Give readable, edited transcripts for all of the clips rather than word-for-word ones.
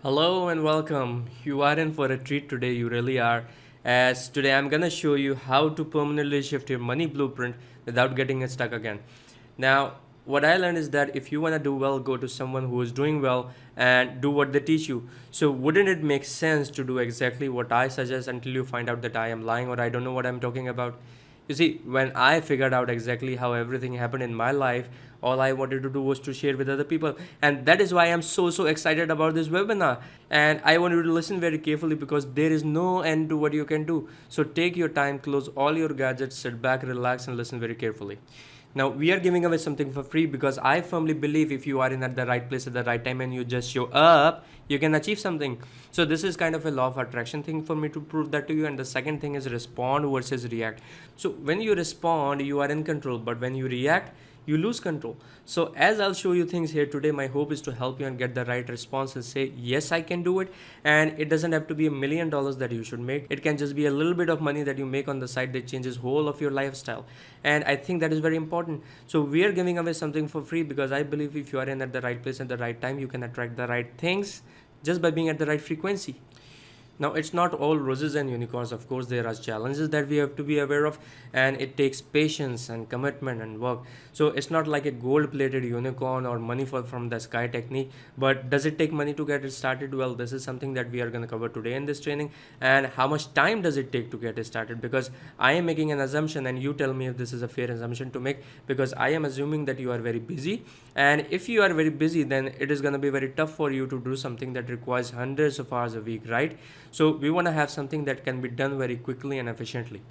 Hello and welcome. You are in for a treat today, you really are. As today I'm gonna show you how to permanently shift your money blueprint without getting it stuck again. Now, what I learned is that if you wanna do well, go to someone who is doing well and do what they teach you. So, wouldn't it make sense to do exactly what I suggest until you find out that I am lying or I don't know what I'm talking about? You see, when I figured out exactly how everything happened in my life, all I wanted to do was to share with other people. And that is why I'm so excited about this webinar. And I want you to listen very carefully because there is no end to what you can do. So take your time, close all your gadgets, sit back, relax, and listen very carefully. Now, we are giving away something for free because I firmly believe if you are in at the right place at the right time and you just show up, you can achieve something. So, this is kind of a law of attraction thing for me to prove that to you. And the second thing is respond versus react. So, when you respond, you are in control, but when you react, you lose control. So as I'll show you things here today, my hope is to help you and get the right response and say, yes, I can do it. And it doesn't have to be $1,000,000 that you should make. It can just be a little bit of money that you make on the side that changes whole of your lifestyle. And I think that is very important. So we are giving away something for free because I believe if you are in at the right place at the right time, you can attract the right things just by being at the right frequency. Now, it's not all roses and unicorns. Of course, there are challenges that we have to be aware of, and it takes patience and commitment and work. So, it's not like a gold plated unicorn or money fall from the sky technique. But does it take money to get it started? Well, this is something that we are going to cover today in this training. And how much time does it take to get it started? Because I am making an assumption, and you tell me if this is a fair assumption to make, because I am assuming that you are very busy. And if you are very busy, then it is going to be very tough for you to do something that requires hundreds of hours a week, right? So we want to have something that can be done very quickly and efficiently.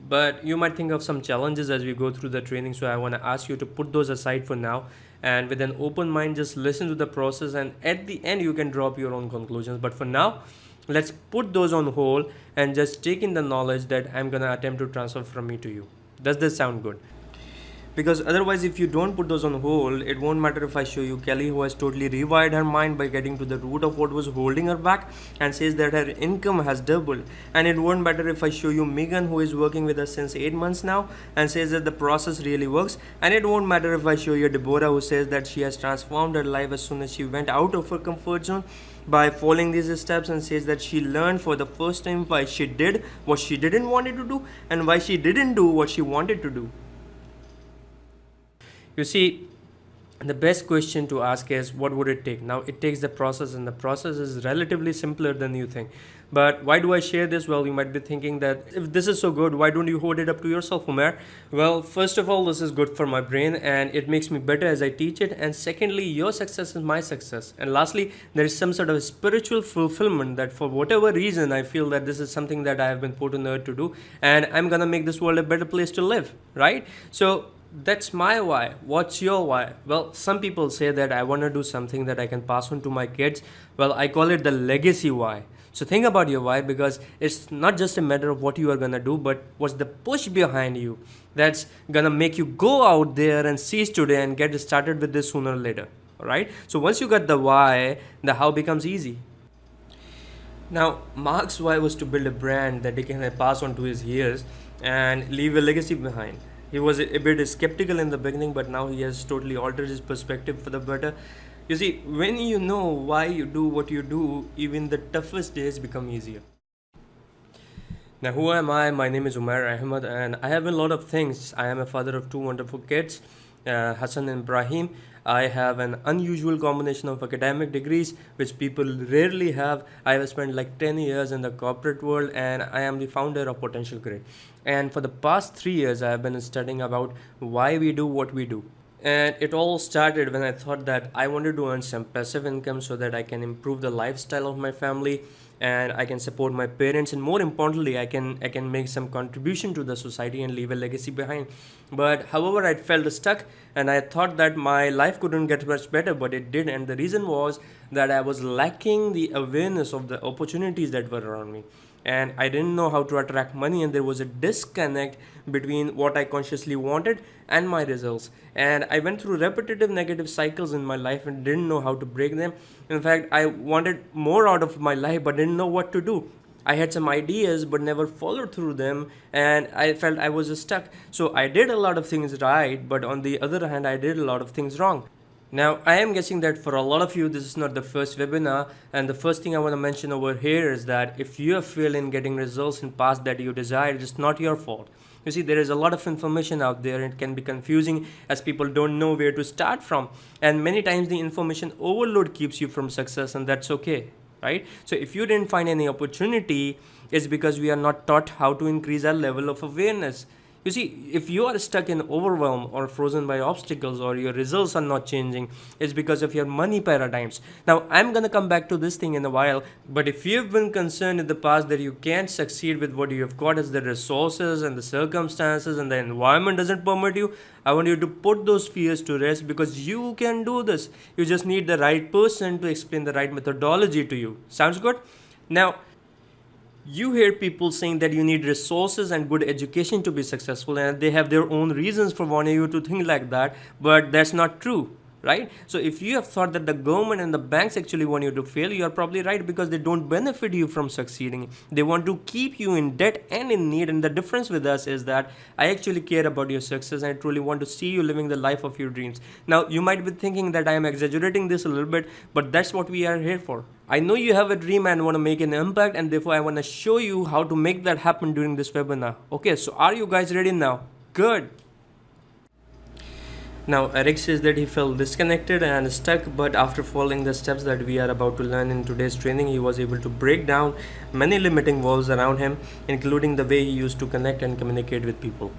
But you might think of some challenges as we go through the training. So I want to ask you to put those aside for now. And with an open mind, just listen to the process. And at the end, you can drop your own conclusions. But for now, let's put those on hold and just take in the knowledge that I'm going to attempt to transfer from me to you. Does this sound good? Because otherwise, if you don't put those on hold, it won't matter if I show you Kelly, who has totally rewired her mind by getting to the root of what was holding her back and says that her income has doubled. And it won't matter if I show you Megan, who is working with us since 8 months now and says that the process really works. And it won't matter if I show you Deborah, who says that she has transformed her life as soon as she went out of her comfort zone by following these steps, and says that she learned for the first time why she did what she didn't want to do and why she didn't do what she wanted to do. You see, the best question to ask is what would it take? Now, it takes the process, and the process is relatively simpler than you think. But why do I share this? Well, you might be thinking that if this is so good, why don't you hold it up to yourself, Umair? Well, first of all, this is good for my brain and it makes me better as I teach it. And secondly, your success is my success. And lastly, there is some sort of spiritual fulfillment that for whatever reason, I feel that this is something that I have been put on earth to do. And I'm going to make this world a better place to live, right? So that's my why. What's your why? Well, some people say that I want to do something that I can pass on to my kids. Well, I call it the legacy why. So think about your why, because it's not just a matter of what you are going to do, but what's the push behind you that's going to make you go out there and seize today and get started with this sooner or later. All right. So once you got the why, the how becomes easy. Now, Mark's why was to build a brand that he can pass on to his heirs and leave a legacy behind. He was a bit skeptical in the beginning, but now he has totally altered his perspective for the better. You see, when you know why you do what you do, even the toughest days become easier. Now, who am I? My name is Umair Ahmed, and I have a lot of things. I am a father of two wonderful kids, Hassan and Ibrahim. I have an unusual combination of academic degrees, which people rarely have. I have spent like 10 years in the corporate world, and I am the founder of Potential Grid. And for the past 3 years, I have been studying about why we do what we do. And it all started when I thought that I wanted to earn some passive income so that I can improve the lifestyle of my family and I can support my parents, and more importantly, I can make some contribution to the society and leave a legacy behind. But however, I felt stuck and I thought that my life couldn't get much better, but it did. And the reason was that I was lacking the awareness of the opportunities that were around me, and I didn't know how to attract money, and there was a disconnect between what I consciously wanted and my results. And I went through repetitive negative cycles in my life and didn't know how to break them. In fact, I wanted more out of my life but didn't know what to do. I had some ideas but never followed through them, and I felt I was stuck. So I did a lot of things right, but on the other hand, I did a lot of things wrong. Now, I am guessing that for a lot of you, this is not the first webinar. And the first thing I want to mention over here is that if you have failed in getting results in past that you desire, it's not your fault. You see, there is a lot of information out there and it can be confusing as people don't know where to start from. And many times the information overload keeps you from success, and that's okay, right? So if you didn't find any opportunity, it's because we are not taught how to increase our level of awareness. You see, if you are stuck in overwhelm or frozen by obstacles or your results are not changing, it's because of your money paradigms. Now, I'm gonna come back to this thing in a while, but if you've been concerned in the past that you can't succeed with what you have got as the resources and the circumstances and the environment doesn't permit you, I want you to put those fears to rest because you can do this. You just need the right person to explain the right methodology to you. Sounds good? Now, you hear people saying that you need resources and good education to be successful, and they have their own reasons for wanting you to think like that, but that's not true, right? So if you have thought that the government and the banks actually want you to fail, you are probably right, because they don't benefit you from succeeding. They want to keep you in debt and in need. And the difference with us is that I actually care about your success and I truly want to see you living the life of your dreams. Now, you might be thinking that I am exaggerating this a little bit, but that's what we are here for. I know you have a dream and want to make an impact, and therefore I want to show you how to make that happen during this webinar. Okay, so are you guys ready now? Good. Now, Eric says that he felt disconnected and stuck, but after following the steps that we are about to learn in today's training, he was able to break down many limiting walls around him, including the way he used to connect and communicate with people.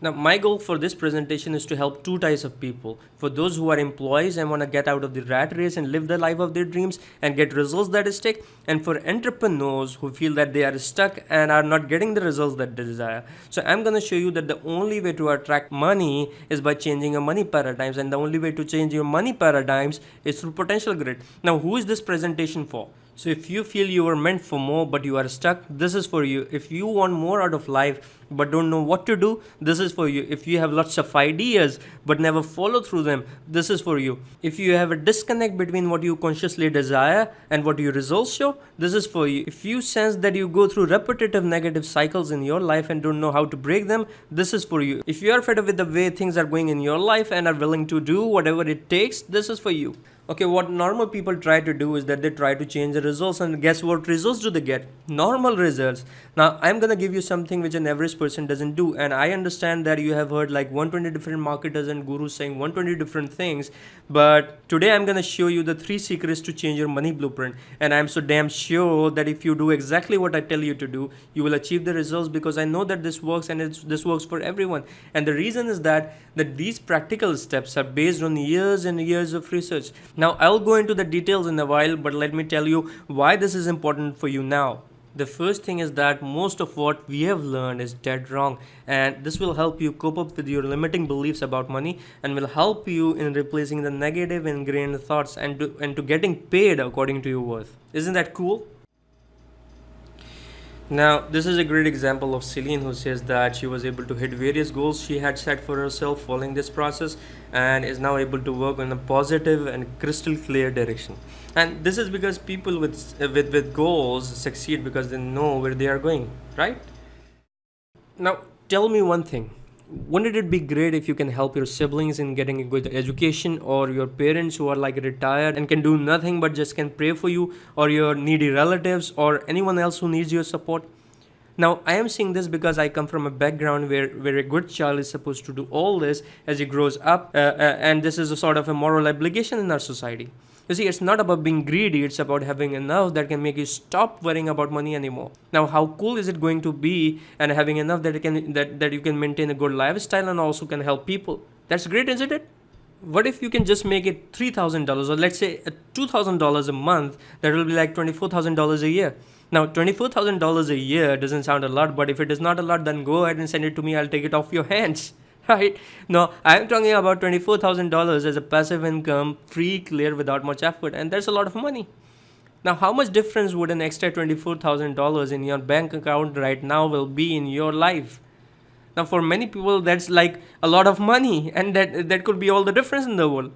Now, my goal for this presentation is to help two types of people. For those who are employees and want to get out of the rat race and live the life of their dreams and get results that stick. And for entrepreneurs who feel that they are stuck and are not getting the results that they desire. So I'm going to show you that the only way to attract money is by changing your money paradigms. And the only way to change your money paradigms is through potential grid. Now, who is this presentation for? So if you feel you were meant for more but you are stuck, this is for you. If you want more out of life but don't know what to do, this is for you. If you have lots of ideas but never follow through them, this is for you. If you have a disconnect between what you consciously desire and what your results show, this is for you. If you sense that you go through repetitive negative cycles in your life and don't know how to break them, this is for you. If you are fed up with the way things are going in your life and are willing to do whatever it takes, this is for you. Okay, what normal people try to do is that they try to change the results, and guess what results do they get? Normal results. Now, I'm gonna give you something which an average person doesn't do, and I understand that you have heard like 120 different marketers and gurus saying 120 different things, but today I'm gonna show you the 3 secrets to change your money blueprint, and I'm so damn sure that if you do exactly what I tell you to do, you will achieve the results, because I know that this works, and this works for everyone. And the reason is that these practical steps are based on years and years of research. Now, I'll go into the details in a while, but let me tell you why this is important for you now. The first thing is that most of what we have learned is dead wrong, and this will help you cope up with your limiting beliefs about money and will help you in replacing the negative ingrained thoughts and to getting paid according to your worth. Isn't that cool? Now, this is a great example of Celine, who says that she was able to hit various goals she had set for herself following this process and is now able to work in a positive and crystal clear direction. And this is because people with goals succeed because they know where they are going, right? Now, tell me one thing. Wouldn't it be great if you can help your siblings in getting a good education, or your parents who are like retired and can do nothing but just can pray for you, or your needy relatives, or anyone else who needs your support? Now, I am saying this because I come from a background where a good child is supposed to do all this as he grows up, and this is a sort of a moral obligation in our society. You see, it's not about being greedy, it's about having enough that can make you stop worrying about money anymore. Now, how cool is it going to be and having enough that you can maintain a good lifestyle and also can help people? That's great, isn't it? What if you can just make it $3,000, or let's say $2,000 a month? That will be like $24,000 a year. Now, $24,000 a year doesn't sound a lot, but if it is not a lot, then go ahead and send it to me. I'll take it off your hands. Right? No, I'm talking about $24,000 as a passive income, free, clear, without much effort, and that's a lot of money. Now, how much difference would an extra $24,000 in your bank account right now will be in your life? Now, for many people, that's like a lot of money, and that could be all the difference in the world.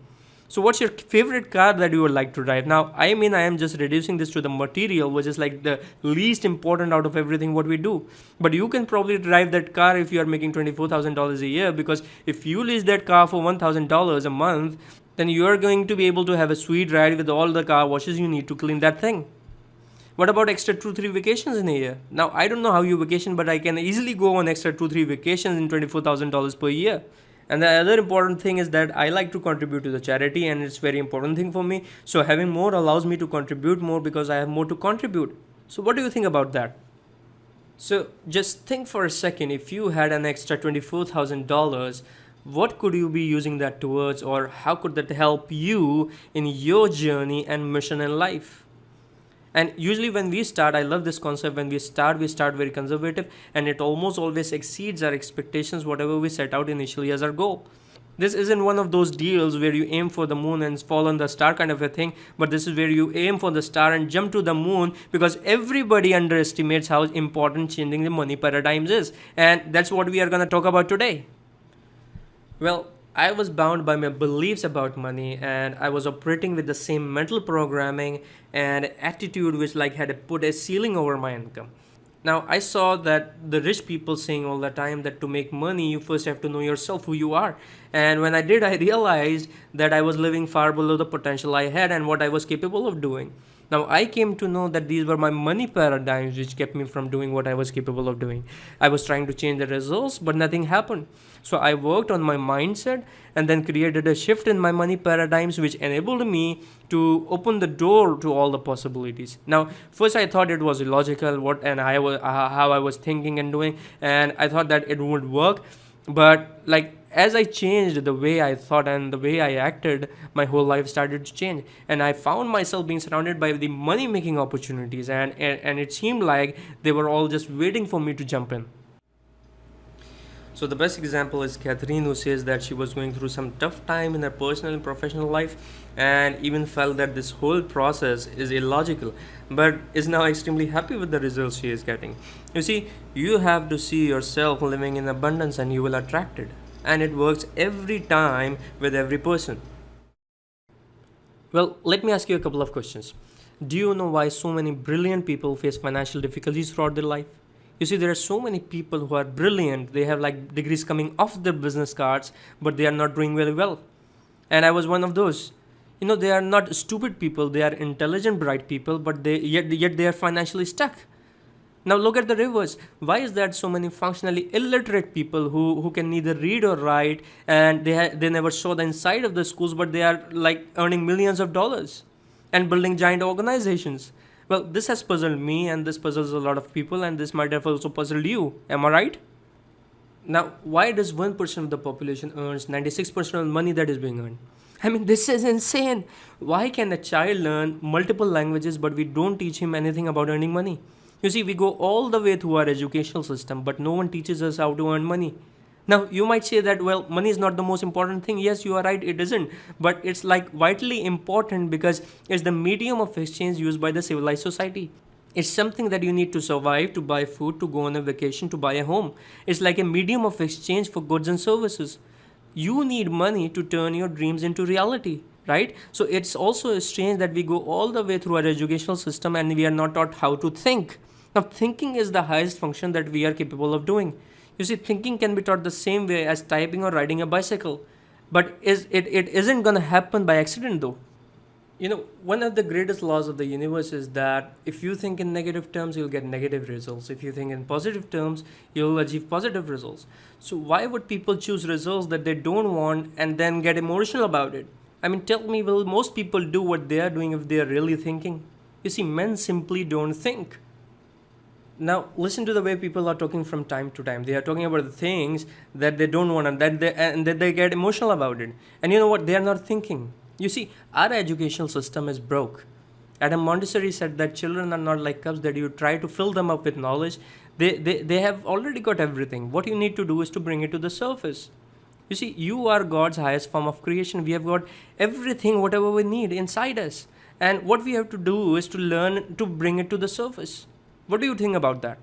So what's your favorite car that you would like to drive? Now, I mean, I am just reducing this to the material, which is like the least important out of everything what we do. But you can probably drive that car if you are making $24,000 a year, because if you lease that car for $1,000 a month, then you are going to be able to have a sweet ride with all the car washes you need to clean that thing. What about extra 2-3 vacations in a year? Now, I don't know how you vacation, but I can easily go on extra 2-3 vacations in $24,000 per year. And the other important thing is that I like to contribute to the charity, and it's very important thing for me. So having more allows me to contribute more because I have more to contribute. So what do you think about that? So just think for a second, if you had an extra $24,000, what could you be using that towards, or how could that help you in your journey and mission in life? And usually when we start, I love this concept, when we start very conservative, and it almost always exceeds our expectations, whatever we set out initially as our goal. This isn't one of those deals where you aim for the moon and fall on the star kind of a thing, but this is where you aim for the star and jump to the moon, because everybody underestimates how important changing the money paradigms is. And that's what we are going to talk about today. Well, I was bound by my beliefs about money, and I was operating with the same mental programming and attitude which like had put a ceiling over my income. Now, I saw that the rich people saying all the time that to make money you first have to know yourself, who you are. And when I did, I realized that I was living far below the potential I had and what I was capable of doing. Now, I came to know that these were my money paradigms which kept me from doing what I was capable of doing. I was trying to change the results, but nothing happened. So I worked on my mindset and then created a shift in my money paradigms which enabled me to open the door to all the possibilities. Now, first I thought it was illogical how I was thinking and doing, and I thought that it would work. But like as I changed the way I thought and the way I acted, my whole life started to change, and I found myself being surrounded by the money making opportunities, and it seemed like they were all just waiting for me to jump in. So the best example is Catherine, who says that she was going through some tough time in her personal and professional life, and even felt that this whole process is illogical, but is now extremely happy with the results she is getting. You see, you have to see yourself living in abundance and you will attract it. And it works every time with every person. Well, let me ask you a couple of questions. Do you know why so many brilliant people face financial difficulties throughout their life? You see, there are so many people who are brilliant, they have like degrees coming off their business cards, but they are not doing very well. And I was one of those. You know, they are not stupid people, they are intelligent, bright people, but yet they are financially stuck. Now look at the reverse. Why is that so many functionally illiterate people who can neither read or write, and they never saw the inside of the schools, but they are like earning millions of dollars and building giant organizations? Well, this has puzzled me, and this puzzles a lot of people, and this might have also puzzled you. Am I right? Now, why does 1% of the population earns 96% of the money that is being earned? I mean, this is insane. Why can a child learn multiple languages, but we don't teach him anything about earning money? You see, we go all the way through our educational system, but no one teaches us how to earn money. Now, you might say that, well, money is not the most important thing. Yes, you are right, it isn't. But it's like vitally important because it's the medium of exchange used by the civilized society. It's something that you need to survive, to buy food, to go on a vacation, to buy a home. It's like a medium of exchange for goods and services. You need money to turn your dreams into reality, right? So it's also strange that we go all the way through our educational system and we are not taught how to think. Now, thinking is the highest function that we are capable of doing. You see, thinking can be taught the same way as typing or riding a bicycle. But it isn't going to happen by accident though. You know, one of the greatest laws of the universe is that if you think in negative terms, you'll get negative results. If you think in positive terms, you'll achieve positive results. So why would people choose results that they don't want and then get emotional about it? I mean, tell me, will most people do what they are doing if they are really thinking? You see, men simply don't think. Now, listen to the way people are talking from time to time. They are talking about the things that they don't want and that they get emotional about it. And you know what? They are not thinking. You see, our educational system is broke. Adam Montessori said that children are not like cups that you try to fill them up with knowledge. They have already got everything. What you need to do is to bring it to the surface. You see, you are God's highest form of creation. We have got everything, whatever we need inside us. And what we have to do is to learn to bring it to the surface. What do you think about that?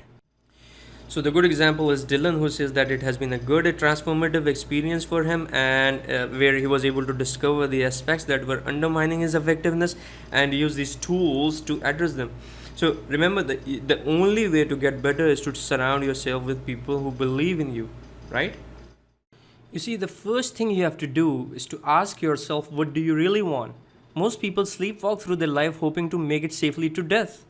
So the good example is Dylan, who says that it has been a good, a transformative experience for him, and where he was able to discover the aspects that were undermining his effectiveness and use these tools to address them. So remember that the only way to get better is to surround yourself with people who believe in you, right? You see, the first thing you have to do is to ask yourself, what do you really want? Most people sleepwalk through their life hoping to make it safely to death.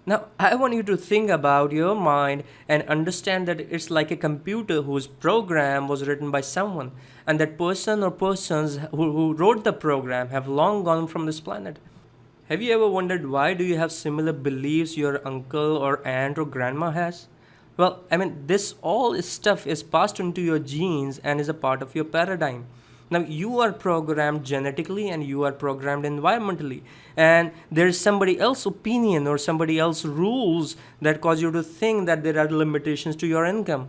Now, I want you to think about your mind and understand that it's like a computer whose program was written by someone, and that person or persons who wrote the program have long gone from this planet. Have you ever wondered why do you have similar beliefs your uncle or aunt or grandma has? Well, I mean, this all stuff is passed into your genes and is a part of your paradigm. Now, you are programmed genetically and you are programmed environmentally, and there is somebody else's opinion or somebody else's rules that cause you to think that there are limitations to your income.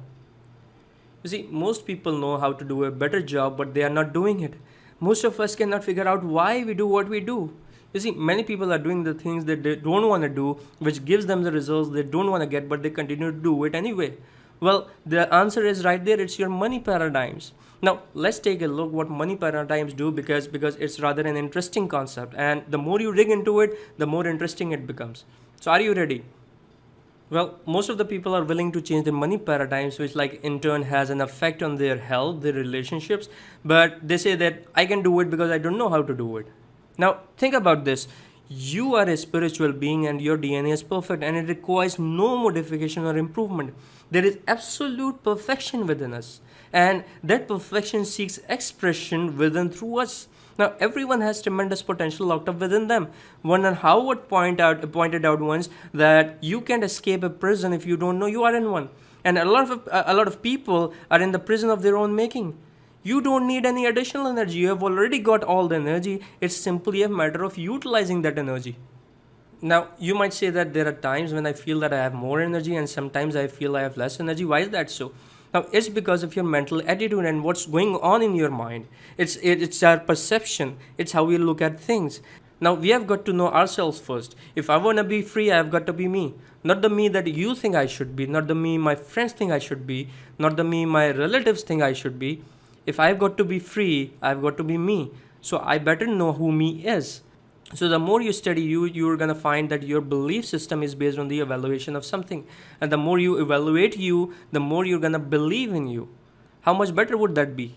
You see, most people know how to do a better job, but they are not doing it. Most of us cannot figure out why we do what we do. You see, many people are doing the things that they don't want to do, which gives them the results they don't want to get, but they continue to do it anyway. Well, the answer is right there. It's your money paradigms. Now, let's take a look what money paradigms do because it's rather an interesting concept, and the more you dig into it, the more interesting it becomes. So, are you ready? Well, most of the people are willing to change their money paradigms, which like in turn has an effect on their health, their relationships, but they say that I can do it because I don't know how to do it. Now, think about this. You are a spiritual being and your DNA is perfect and it requires no modification or improvement. There is absolute perfection within us, and that perfection seeks expression within through us. Now, everyone has tremendous potential locked up within them. Vernon Howard pointed out once that you can't escape a prison if you don't know you are in one. And a lot of people are in the prison of their own making. You don't need any additional energy. You have already got all the energy. It's simply a matter of utilizing that energy. Now, you might say that there are times when I feel that I have more energy and sometimes I feel I have less energy. Why is that so? Now, it's because of your mental attitude and what's going on in your mind. It's our perception. It's how we look at things. Now, we have got to know ourselves first. If I want to be free, I have got to be me. Not the me that you think I should be, not the me my friends think I should be, not the me my relatives think I should be. If I've got to be free, I've got to be me. So I better know who me is. So the more you study you're going to find that your belief system is based on the evaluation of something. And the more you evaluate you, the more you're going to believe in you. How much better would that be?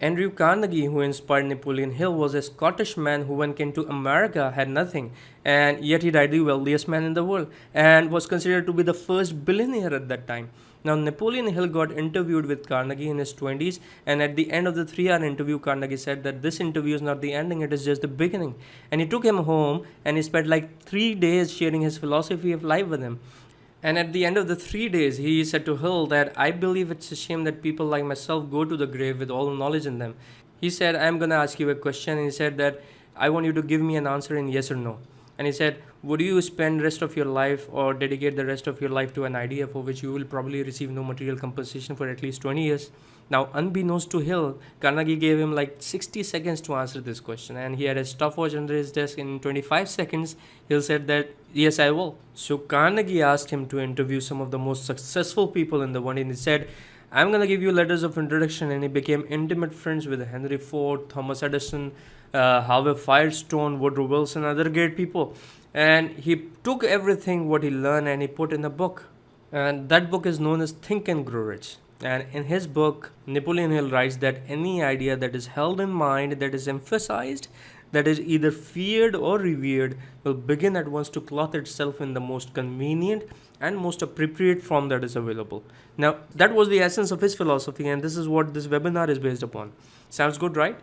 Andrew Carnegie, who inspired Napoleon Hill, was a Scottish man who, when came to America, had nothing, and yet he died the wealthiest man in the world, and was considered to be the first billionaire at that time. Now, Napoleon Hill got interviewed with Carnegie in his 20s, and at the end of the 3-hour interview, Carnegie said that this interview is not the ending, it is just the beginning. And he took him home, and he spent like 3 days sharing his philosophy of life with him. And at the end of the 3 days, he said to Hill that I believe it's a shame that people like myself go to the grave with all the knowledge in them. He said, I'm going to ask you a question. And he said that I want you to give me an answer in yes or no. And he said, would you spend the rest of your life or dedicate the rest of your life to an idea for which you will probably receive no material compensation for at least 20 years? Now, unbeknownst to Hill, Carnegie gave him like 60 seconds to answer this question, and he had a stopwatch under his desk. In 25 seconds, Hill said that, yes, I will. So Carnegie asked him to interview some of the most successful people in the world, and he said, I'm going to give you letters of introduction, and he became intimate friends with Henry Ford, Thomas Edison, Harvey Firestone, Woodrow Wilson, other great people. And he took everything what he learned and he put in a book. And that book is known as Think and Grow Rich. And in his book, Napoleon Hill writes that any idea that is held in mind, that is emphasized, that is either feared or revered, will begin at once to clothe itself in the most convenient and most appropriate form that is available. Now, that was the essence of his philosophy, and this is what this webinar is based upon. Sounds good, right?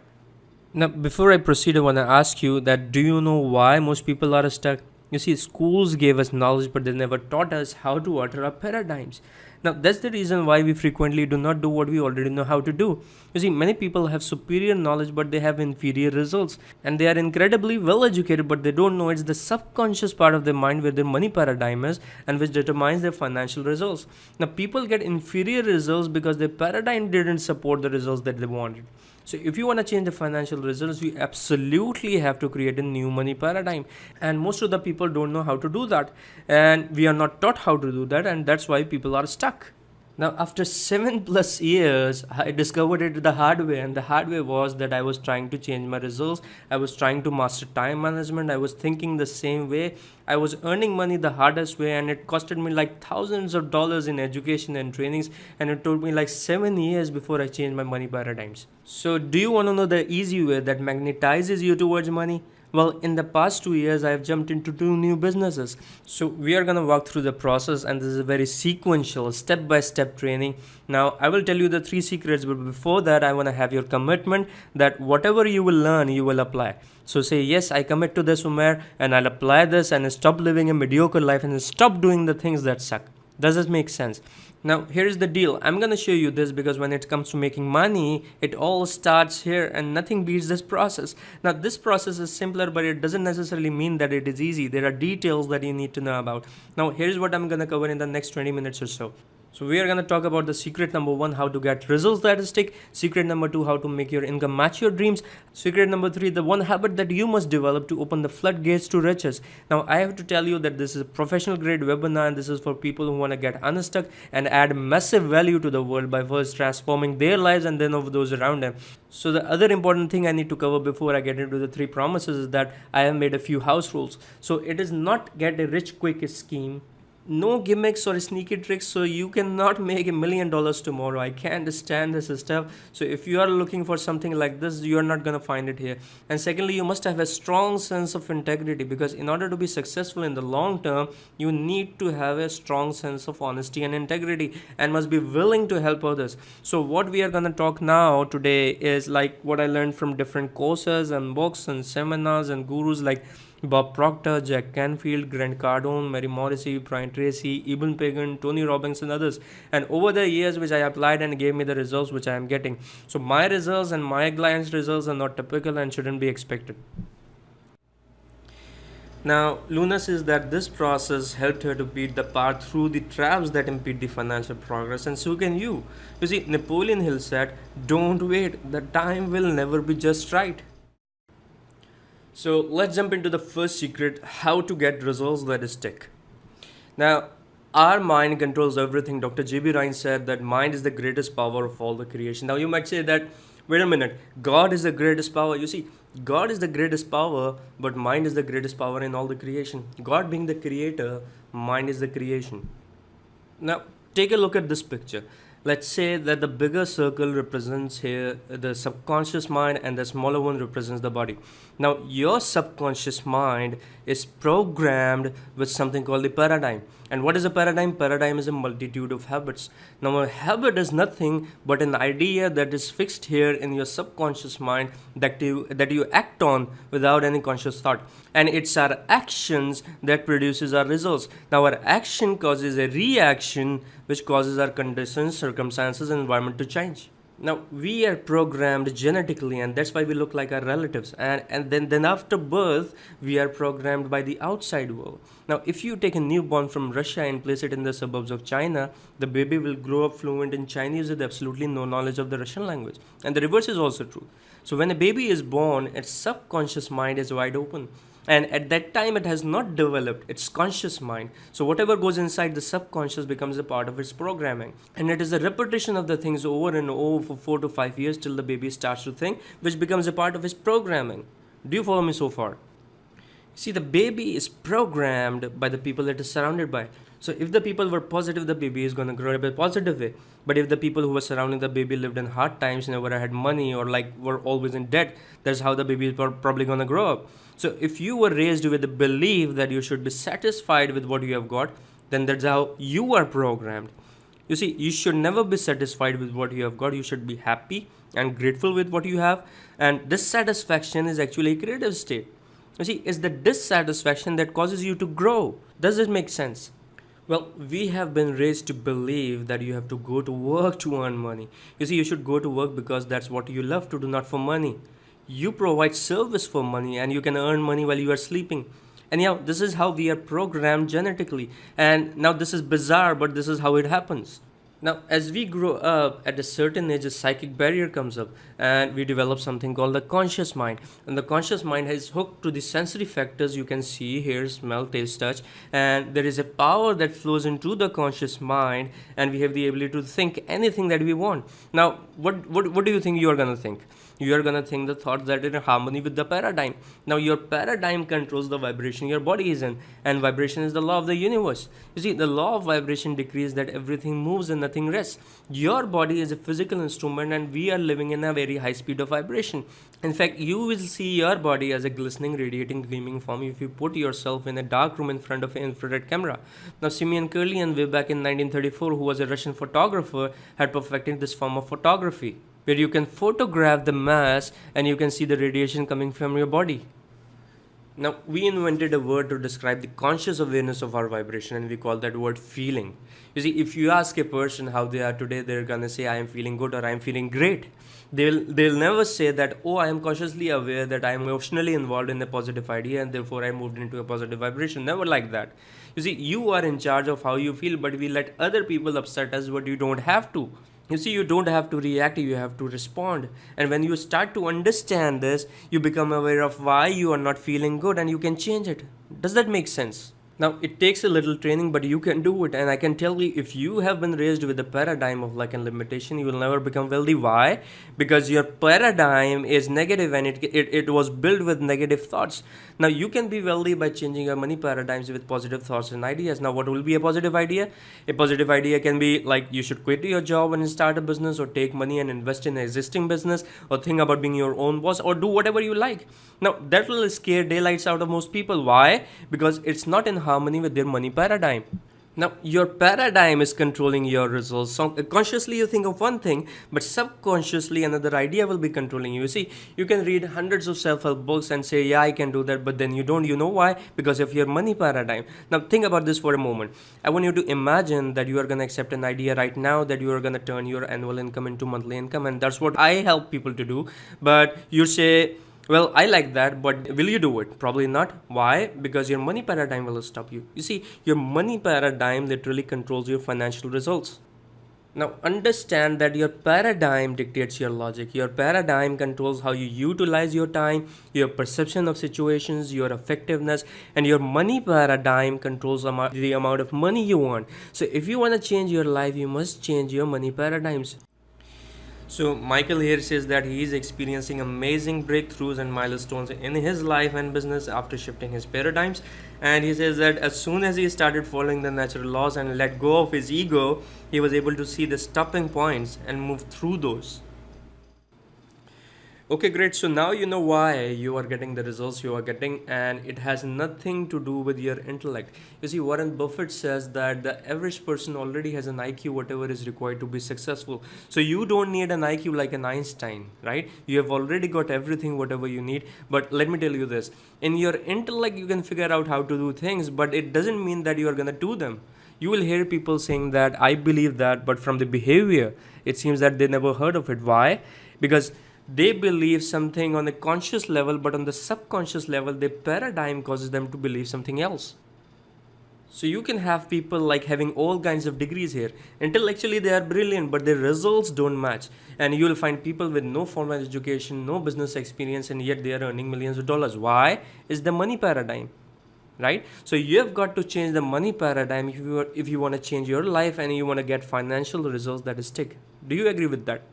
Now, before I proceed, I want to ask you that do you know why most people are stuck? You see, schools gave us knowledge, but they never taught us how to alter our paradigms. Now, that's the reason why we frequently do not do what we already know how to do. You see, many people have superior knowledge, but they have inferior results. And they are incredibly well educated, but they don't know it's the subconscious part of their mind where their money paradigm is and which determines their financial results. Now, people get inferior results because their paradigm didn't support the results that they wanted. So if you want to change the financial results, you absolutely have to create a new money paradigm. And most of the people don't know how to do that. And we are not taught how to do that. And that's why people are stuck. Now, after 7+ years, I discovered it the hard way, and the hard way was that I was trying to change my results. I was trying to master time management. I was thinking the same way. I was earning money the hardest way, and it costed me like thousands of dollars in education and trainings, and it took me like 7 years before I changed my money paradigms. So, do you want to know the easy way that magnetizes you towards money? Well, in the past 2 years, I have jumped into 2 new businesses. So, we are going to walk through the process, and this is a very sequential, step by step training. Now, I will tell you the 3 secrets, but before that, I want to have your commitment that whatever you will learn, you will apply. So, say, yes, I commit to this, Umair, and I'll apply this and stop living a mediocre life and stop doing the things that suck. Does this make sense? Now, here's the deal. I'm going to show you this because when it comes to making money, it all starts here and nothing beats this process. Now, this process is simpler, but it doesn't necessarily mean that it is easy. There are details that you need to know about. Now, here's what I'm going to cover in the next 20 minutes or so. So we are going to talk about the secret number 1, how to get results that stick. Secret number 2, how to make your income match your dreams. Secret number 3, the one habit that you must develop to open the floodgates to riches. Now I have to tell you that this is a professional grade webinar, and this is for people who want to get unstuck and add massive value to the world by first transforming their lives and then of those around them. So the other important thing I need to cover before I get into the 3 promises is that I have made a few house rules. So it is not get a rich quick scheme. No gimmicks or sneaky tricks, so you cannot make $1 million tomorrow. I can't stand this stuff. So if you are looking for something like this, you are not going to find it here. And secondly, you must have a strong sense of integrity, because in order to be successful in the long term, you need to have a strong sense of honesty and integrity, and must be willing to help others. So what we are going to talk now today is like what I learned from different courses and books and seminars and gurus like Bob Proctor, Jack Canfield, Grant Cardone, Mary Morrissey, Brian Tracy, Eben Pagan, Tony Robbins, and others. And over the years, which I applied and gave me the results which I am getting. So my results and my clients' results are not typical and shouldn't be expected. Now, Luna says that this process helped her to beat the path through the traps that impede the financial progress, and so can you. You see, Napoleon Hill said, "Don't wait, the time will never be just right." So let's jump into the first secret, how to get results that stick. Now, our mind controls everything. Dr. J.B. Ryan said that mind is the greatest power of all the creation. Now, you might say that, wait a minute, God is the greatest power. You see, God is the greatest power, but mind is the greatest power in all the creation. God being the creator, mind is the creation. Now, take a look at this picture. Let's say that the bigger circle represents here the subconscious mind, and the smaller one represents the body. Now, your subconscious mind is programmed with something called the paradigm. And what is a paradigm? Paradigm is a multitude of habits. Now, a habit is nothing but an idea that is fixed here in your subconscious mind that you act on without any conscious thought. And it's our actions that produces our results. Now, our action causes a reaction, which causes our conditions, circumstances, and environment to change. Now, we are programmed genetically, and that's why we look like our relatives. And then after birth, we are programmed by the outside world. Now, if you take a newborn from Russia and place it in the suburbs of China, the baby will grow up fluent in Chinese with absolutely no knowledge of the Russian language. And the reverse is also true. So when a baby is born, its subconscious mind is wide open. And at that time, it has not developed its conscious mind. So whatever goes inside the subconscious becomes a part of its programming. And it is a repetition of the things over and over for 4 to 5 years till the baby starts to think, which becomes a part of his programming. Do you follow me so far? See, the baby is programmed by the people it is surrounded by. So if the people were positive, the baby is going to grow up in a positive way. But if the people who were surrounding the baby lived in hard times, never had money, or like were always in debt, that's how the baby is probably going to grow up. So if you were raised with the belief that you should be satisfied with what you have got, then that's how you are programmed. You see, you should never be satisfied with what you have got. You should be happy and grateful with what you have. And dissatisfaction is actually a creative state. You see, it's the dissatisfaction that causes you to grow. Does it make sense? Well, we have been raised to believe that you have to go to work to earn money. You see, you should go to work because that's what you love to do, not for money. You provide service for money, and you can earn money while you are sleeping. And yeah, this is how we are programmed genetically. And now this is bizarre, but this is how it happens. Now, as we grow up, at a certain age, a psychic barrier comes up, and we develop something called the conscious mind. And the conscious mind is hooked to the sensory factors you can see, hear, smell, taste, touch, and there is a power that flows into the conscious mind, and we have the ability to think anything that we want. Now, what do you think you are gonna think? You are gonna think the thoughts that are in harmony with the paradigm. Now, your paradigm controls the vibration your body is in, and vibration is the law of the universe. You see, the law of vibration decrees that everything moves and nothing rests. Your body is a physical instrument, and we are living in a very high speed of vibration. In fact, you will see your body as a glistening, radiating, gleaming form if you put yourself in a dark room in front of an infrared camera. Now, Simeon Kirlian, way back in 1934, who was a Russian photographer, had perfected this form of photography, where you can photograph the mass and you can see the radiation coming from your body. Now, we invented a word to describe the conscious awareness of our vibration, and we call that word feeling. You see, if you ask a person how they are today, they're gonna say, I am feeling good or I am feeling great. They'll never say that, oh, I am consciously aware that I am emotionally involved in a positive idea and therefore I moved into a positive vibration. Never like that. You see, you are in charge of how you feel, but we let other people upset us, but you don't have to. You see, you don't have to react, you have to respond. And when you start to understand this, you become aware of why you are not feeling good and you can change it. Does that make sense? Now, it takes a little training, but you can do it. And I can tell you, if you have been raised with a paradigm of lack and limitation, you will never become wealthy. Why? Because your paradigm is negative and it was built with negative thoughts. Now, you can be wealthy by changing your money paradigms with positive thoughts and ideas. Now, what will be a positive idea? A positive idea can be like you should quit your job and start a business, or take money and invest in an existing business, or think about being your own boss, or do whatever you like. Now, that will scare daylights out of most people. Why? Because it's not in harmony with their money paradigm. Now, your paradigm is controlling your results. So, consciously, you think of one thing, but subconsciously, another idea will be controlling you. You see, you can read hundreds of self help books and say, yeah, I can do that, but then you don't. You know why? Because of your money paradigm. Now, think about this for a moment. I want you to imagine that you are going to accept an idea right now that you are going to turn your annual income into monthly income, and that's what I help people to do. But you say, well, I like that, but will you do it? Probably not. Why? Because your money paradigm will stop you. You see, your money paradigm literally controls your financial results. Now, understand that your paradigm dictates your logic. Your paradigm controls how you utilize your time, your perception of situations, your effectiveness, and your money paradigm controls the amount of money you want. So, if you want to change your life, you must change your money paradigms. So Michael here says that he is experiencing amazing breakthroughs and milestones in his life and business after shifting his paradigms. And he says that as soon as he started following the natural laws and let go of his ego, he was able to see the stopping points and move through those. Okay, great. So now you know why you are getting the results you are getting, and it has nothing to do with your intellect. You see, Warren Buffett says that the average person already has an IQ, whatever is required to be successful. So you don't need an IQ like an Einstein, right? You have already got everything, whatever you need. But let me tell you this, in your intellect, you can figure out how to do things, but it doesn't mean that you are going to do them. You will hear people saying that I believe that, but from the behavior, it seems that they never heard of it. Why? Because they believe something on a conscious level, but on the subconscious level, their paradigm causes them to believe something else. So you can have people like having all kinds of degrees here. Intellectually, they are brilliant, but their results don't match. And you will find people with no formal education, no business experience, and yet they are earning millions of dollars. Why? It's the money paradigm, right? So you have got to change the money paradigm if you want to change your life and you want to get financial results that stick. Do you agree with that?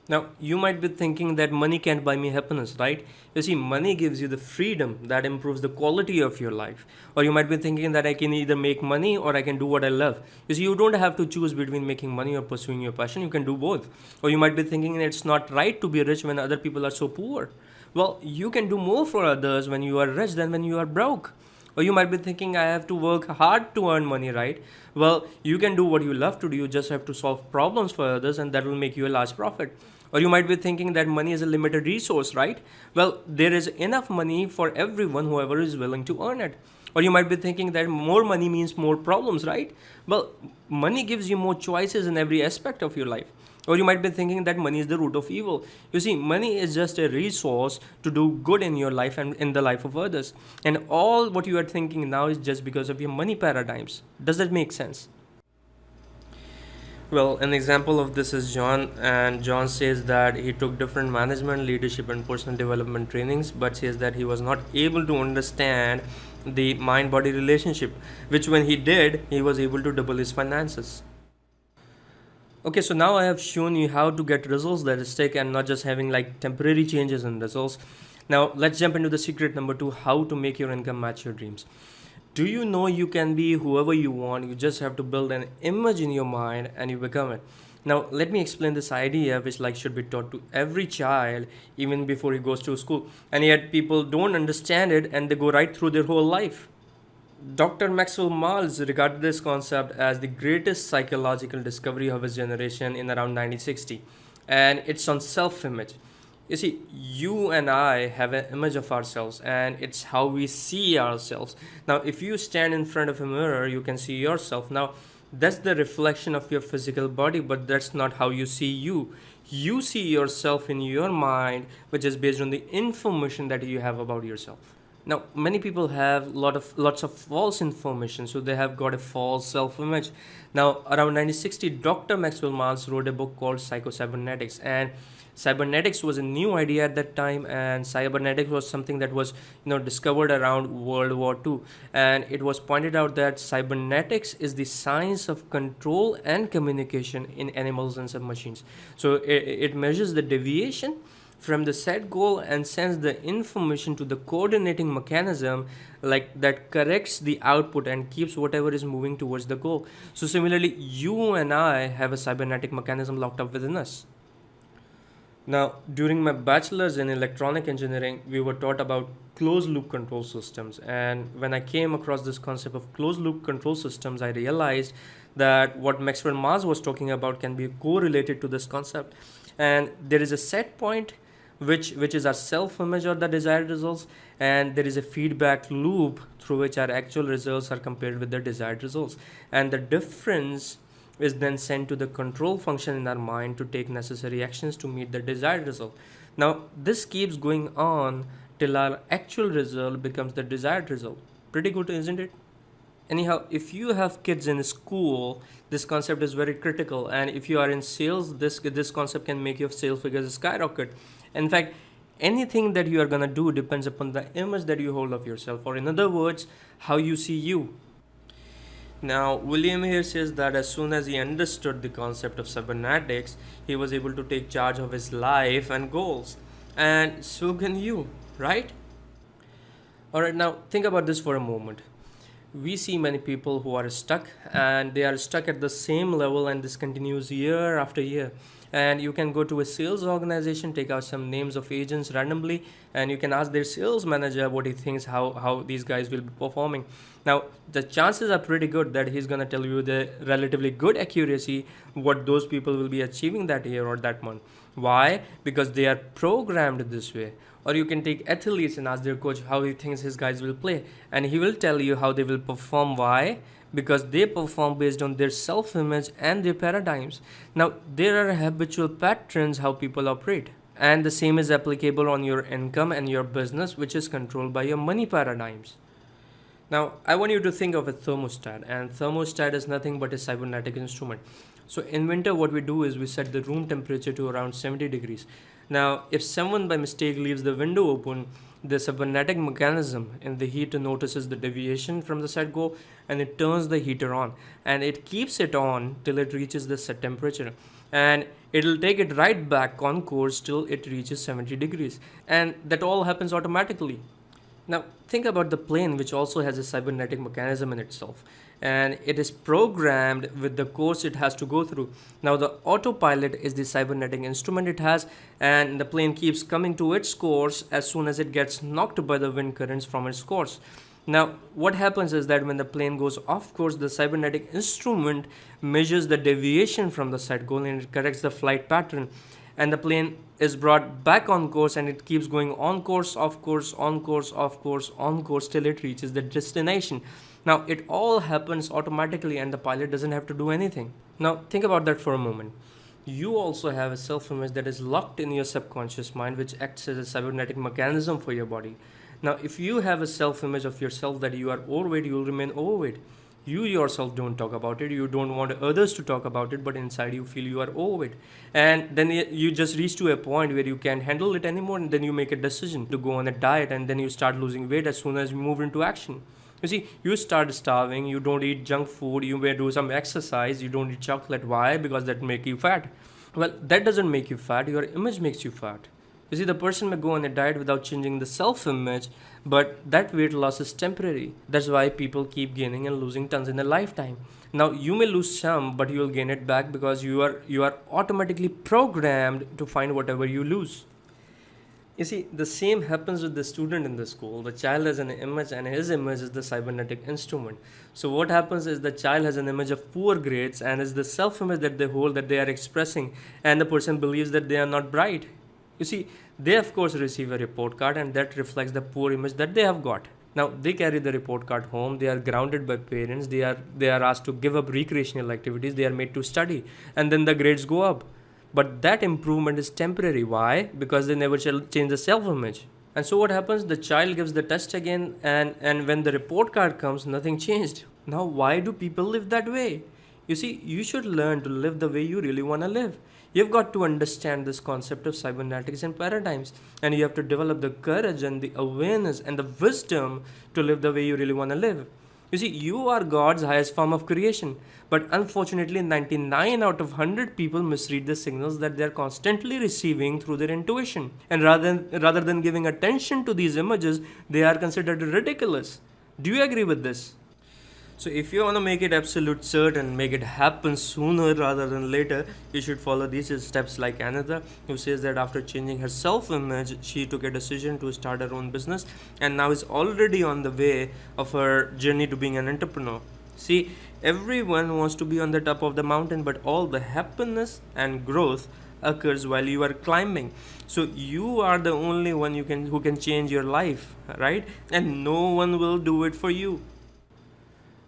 Now, you might be thinking that money can't buy me happiness, right? You see, money gives you the freedom that improves the quality of your life. Or you might be thinking that I can either make money or I can do what I love. You see, you don't have to choose between making money or pursuing your passion. You can do both. Or you might be thinking it's not right to be rich when other people are so poor. Well, you can do more for others when you are rich than when you are broke. Or you might be thinking, I have to work hard to earn money, right? Well, you can do what you love to do. You just have to solve problems for others, and that will make you a large profit. Or you might be thinking that money is a limited resource, right? Well, there is enough money for everyone, whoever is willing to earn it. Or you might be thinking that more money means more problems, right? Well, money gives you more choices in every aspect of your life. Or you might be thinking that money is the root of evil. You see, money is just a resource to do good in your life and in the life of others. And all what you are thinking now is just because of your money paradigms. Does that make sense? Well, an example of this is John, and John says that he took different management, leadership, and personal development trainings, but says that he was not able to understand the mind body relationship, which when he did, he was able to double his finances. Okay, so now I have shown you how to get results that stick and not just having like temporary changes in results. Now, let's jump into the secret number two, how to make your income match your dreams. Do you know you can be whoever you want? You just have to build an image in your mind and you become it. Now, let me explain this idea, which like should be taught to every child even before he goes to school. And yet people don't understand it and they go right through their whole life. Dr. Maxwell Maltz regarded this concept as the greatest psychological discovery of his generation in around 1960, and it's on self image. You see, you and I have an image of ourselves, and it's how we see ourselves. Now, if you stand in front of a mirror, you can see yourself. Now, that's the reflection of your physical body, but that's not how you see you. You see yourself in your mind, which is based on the information that you have about yourself. Now, many people have lots of false information, so they have got a false self-image. Now, around 1960, Dr. Maxwell Maltz wrote a book called Psycho-Cybernetics, and cybernetics was a new idea at that time, and cybernetics was something that was discovered around World War II, and it was pointed out that cybernetics is the science of control and communication in animals and submachines. So it measures the deviation from the set goal and sends the information to the coordinating mechanism like that corrects the output and keeps whatever is moving towards the goal. So similarly, you and I have a cybernetic mechanism locked up within us. Now, during my bachelor's in electronic engineering, we were taught about closed loop control systems. And when I came across this concept of closed loop control systems, I realized that what Maxwell Maltz was talking about can be correlated to this concept. And there is a set point which is our self image or the desired results, and there is a feedback loop through which our actual results are compared with the desired results, and the difference is then sent to the control function in our mind to take necessary actions to meet the desired result. Now this keeps going on till our actual result becomes the desired result. Pretty good, isn't it? Anyhow, if you have kids in school, this concept is very critical, and if you are in sales, this concept can make your sales figures skyrocket. In fact, anything that you are going to do depends upon the image that you hold of yourself, or in other words, how you see you. Now, William here says that as soon as he understood the concept of cybernetics, he was able to take charge of his life and goals. And so can you, right? Alright, now think about this for a moment. We see many people who are stuck, and they are stuck at the same level, and this continues year after year. And you can go to a sales organization, take out some names of agents randomly, and you can ask their sales manager what he thinks how these guys will be performing. Now the chances are pretty good that he's going to tell you the relatively good accuracy what those people will be achieving that year or that month. Why? Because they are programmed this way. Or you can take athletes and ask their coach how he thinks his guys will play, and he will tell you how they will perform. Why? Because they perform based on their self-image and their paradigms. Now there are habitual patterns how people operate, and the same is applicable on your income and your business, which is controlled by your money paradigms. Now, I want you to think of a thermostat, and thermostat is nothing but a cybernetic instrument. So in winter, what we do is we set the room temperature to around 70 degrees. Now, if someone by mistake leaves the window open, the cybernetic mechanism in the heater notices the deviation from the set goal, and it turns the heater on, and it keeps it on till it reaches the set temperature, and it'll take it right back on course till it reaches 70 degrees, and that all happens automatically. Now, think about the plane, which also has a cybernetic mechanism in itself, and it is programmed with the course it has to go through. Now, the autopilot is the cybernetic instrument it has, and the plane keeps coming to its course as soon as it gets knocked by the wind currents from its course. Now, what happens is that when the plane goes off course, the cybernetic instrument measures the deviation from the set goal and it corrects the flight pattern, and the plane is brought back on course, and it keeps going on course, off course, on course, off course, on course till it reaches the destination. Now it all happens automatically and the pilot doesn't have to do anything. Now think about that for a moment. You also have a self-image that is locked in your subconscious mind, which acts as a cybernetic mechanism for your body. Now if you have a self-image of yourself that you are overweight, you will remain overweight. You yourself don't talk about it, you don't want others to talk about it, but inside you feel you are over it. And then you just reach to a point where you can't handle it anymore, and then you make a decision to go on a diet, and then you start losing weight as soon as you move into action. You see, you start starving, you don't eat junk food, you may do some exercise, you don't eat chocolate. Why? Because that make you fat. Well, that doesn't make you fat, your image makes you fat. You see, the person may go on a diet without changing the self image, but that weight loss is temporary. That's why people keep gaining and losing tons in a lifetime. Now, you may lose some, but you will gain it back because you are automatically programmed to find whatever you lose. You see, the same happens with the student in the school. The child has an image, and his image is the cybernetic instrument. So, what happens is the child has an image of poor grades, and is the self image that they hold that they are expressing, and the person believes that they are not bright. You see, they of course receive a report card, and that reflects the poor image that they have got. Now they carry the report card home. They are grounded by parents. They are asked to give up recreational activities. They are made to study, and then the grades go up. But that improvement is temporary. Why? Because they never change the self-image. And so what happens? The child gives the test again, and when the report card comes, nothing changed. Now, why do people live that way? You see, you should learn to live the way you really want to live. You've got to understand this concept of cybernetics and paradigms, and you have to develop the courage and the awareness and the wisdom to live the way you really want to live. You see, you are God's highest form of creation, but unfortunately, 99 out of 100 people misread the signals that they are constantly receiving through their intuition. And rather than giving attention to these images, they are considered ridiculous. Do you agree with this? So if you want to make it absolute certain, make it happen sooner rather than later, you should follow these steps like Anita, who says that after changing her self-image, she took a decision to start her own business and now is already on the way of her journey to being an entrepreneur. See, everyone wants to be on the top of the mountain, but all the happiness and growth occurs while you are climbing. So you are the only one who can change your life, right? And no one will do it for you.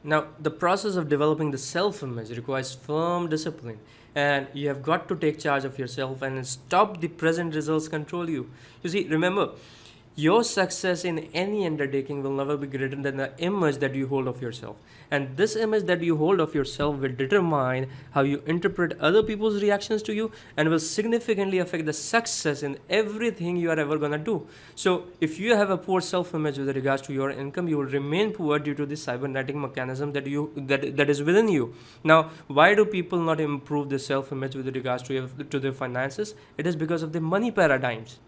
Now, the process of developing the self image requires firm discipline, and you have got to take charge of yourself and stop the present results control you. You see, remember, your success in any undertaking will never be greater than the image that you hold of yourself. And this image that you hold of yourself will determine how you interpret other people's reactions to you and will significantly affect the success in everything you are ever going to do. So, if you have a poor self image with regards to your income, you will remain poor due to the cybernetic mechanism that is within you. Now, why do people not improve their self image with regards to their finances? It is because of the money paradigms.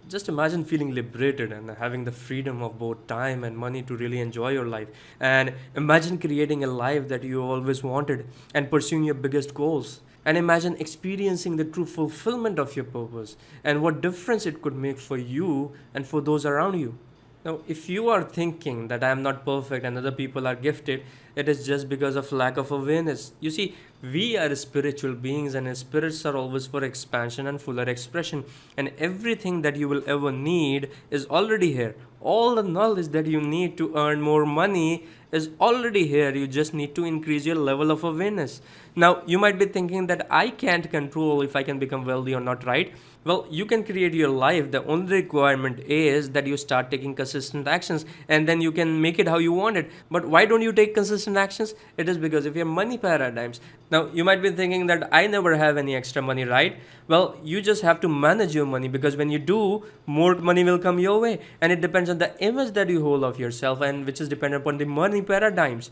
Just imagine feeling liberated and having the freedom of both time and money to really enjoy your life. And imagine creating a life that you always wanted and pursuing your biggest goals. And imagine experiencing the true fulfillment of your purpose and what difference it could make for you and for those around you. Now, if you are thinking that I am not perfect and other people are gifted, it is just because of lack of awareness. You see, we are spiritual beings and spirits are always for expansion and fuller expression. And everything that you will ever need is already here. All the knowledge that you need to earn more money is already here. You just need to increase your level of awareness. Now, you might be thinking that I can't control if I can become wealthy or not, right? Well, you can create your life. The only requirement is that you start taking consistent actions and then you can make it how you want it. But why don't you take consistent actions? It is because of your money paradigms. Now, you might be thinking that I never have any extra money, right? Well, you just have to manage your money because when you do, more money will come your way. And it depends on the image that you hold of yourself and which is dependent upon the money paradigms.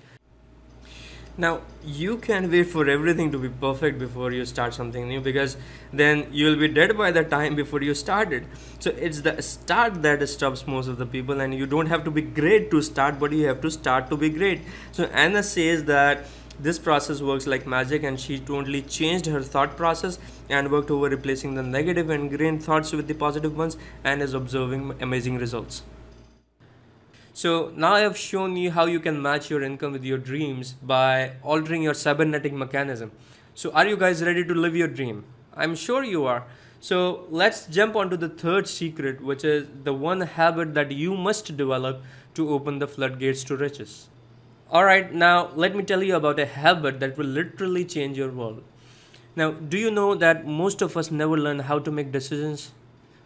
Now, you can't wait for everything to be perfect before you start something new because then you will be dead by the time before you started. So, it's the start that stops most of the people, and you don't have to be great to start, but you have to start to be great. So, Anna says that this process works like magic, and she totally changed her thought process and worked over replacing the negative and ingrained thoughts with the positive ones and is observing amazing results. So now I have shown you how you can match your income with your dreams by altering your cybernetic mechanism. So are you guys ready to live your dream? I'm sure you are. So let's jump onto the third secret, which is the one habit that you must develop to open the floodgates to riches. Alright, now let me tell you about a habit that will literally change your world. Now, do you know that most of us never learn how to make decisions?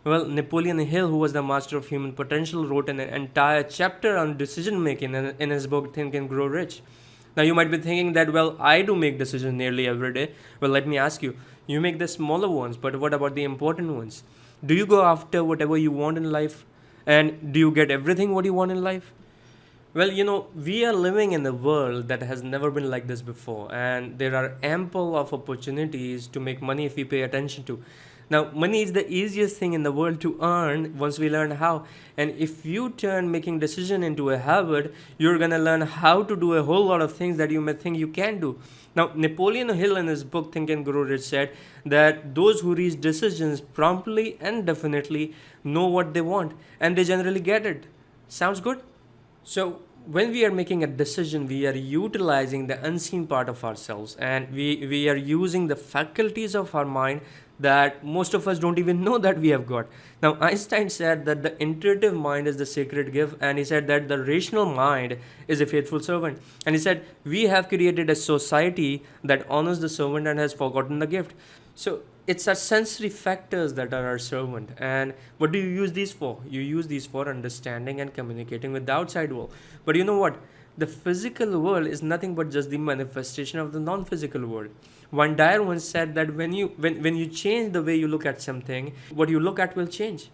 Well, Napoleon Hill, who was the master of human potential, wrote an entire chapter on decision making in his book Think and Grow Rich. Now you might be thinking that, well, I do make decisions nearly every day. Well, let me ask you, you make the smaller ones, but what about the important ones? Do you go after whatever you want in life? And do you get everything what you want in life? Well, we are living in a world that has never been like this before, and there are ample of opportunities to make money if we pay attention to. Now, money is the easiest thing in the world to earn once we learn how. And if you turn making decision into a habit, you're gonna learn how to do a whole lot of things that you may think you can do. Now, Napoleon Hill in his book Think and Grow Rich said that those who reach decisions promptly and definitely know what they want, and they generally get it. Sounds good? So, when we are making a decision, we are utilizing the unseen part of ourselves, and we are using the faculties of our mind that most of us don't even know that we have got. Now, Einstein said that the intuitive mind is the sacred gift, and he said that the rational mind is a faithful servant. And he said, we have created a society that honors the servant and has forgotten the gift. So, it's our sensory factors that are our servant. And what do you use these for? You use these for understanding and communicating with the outside world. But you know what? The physical world is nothing but just the manifestation of the non-physical world. One Dyer once said that when you change the way you look at something, what you look at will change.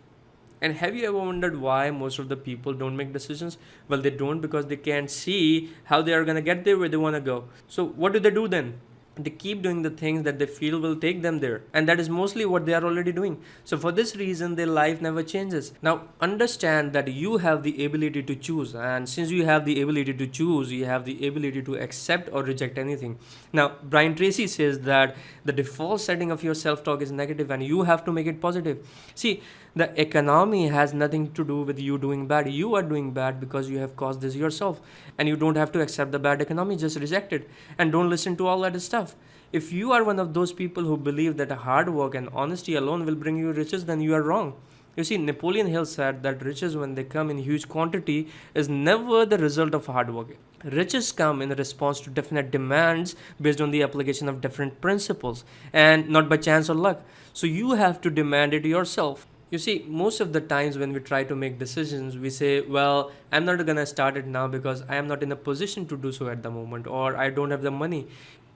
And have you ever wondered why most of the people don't make decisions? Well, they don't because they can't see how they are going to get there where they want to go. So what do they do then? They keep doing the things that they feel will take them there, and that is mostly what they are already doing. So for this reason their life never changes. Now understand that you have the ability to choose, and since you have the ability to choose, you have the ability to accept or reject anything. Now Brian Tracy says that the default setting of your self-talk is negative and you have to make it positive. See, the economy has nothing to do with you doing bad. You are doing bad because you have caused this yourself, and you don't have to accept the bad economy, just reject it and don't listen to all that stuff. If you are one of those people who believe that hard work and honesty alone will bring you riches, then you are wrong. You see, Napoleon Hill said that riches, when they come in huge quantity, is never the result of hard work. Riches come in response to definite demands based on the application of different principles and not by chance or luck. So you have to demand it yourself. You see, most of the times when we try to make decisions, we say, well, I'm not gonna start it now because I am not in a position to do so at the moment, or I don't have the money.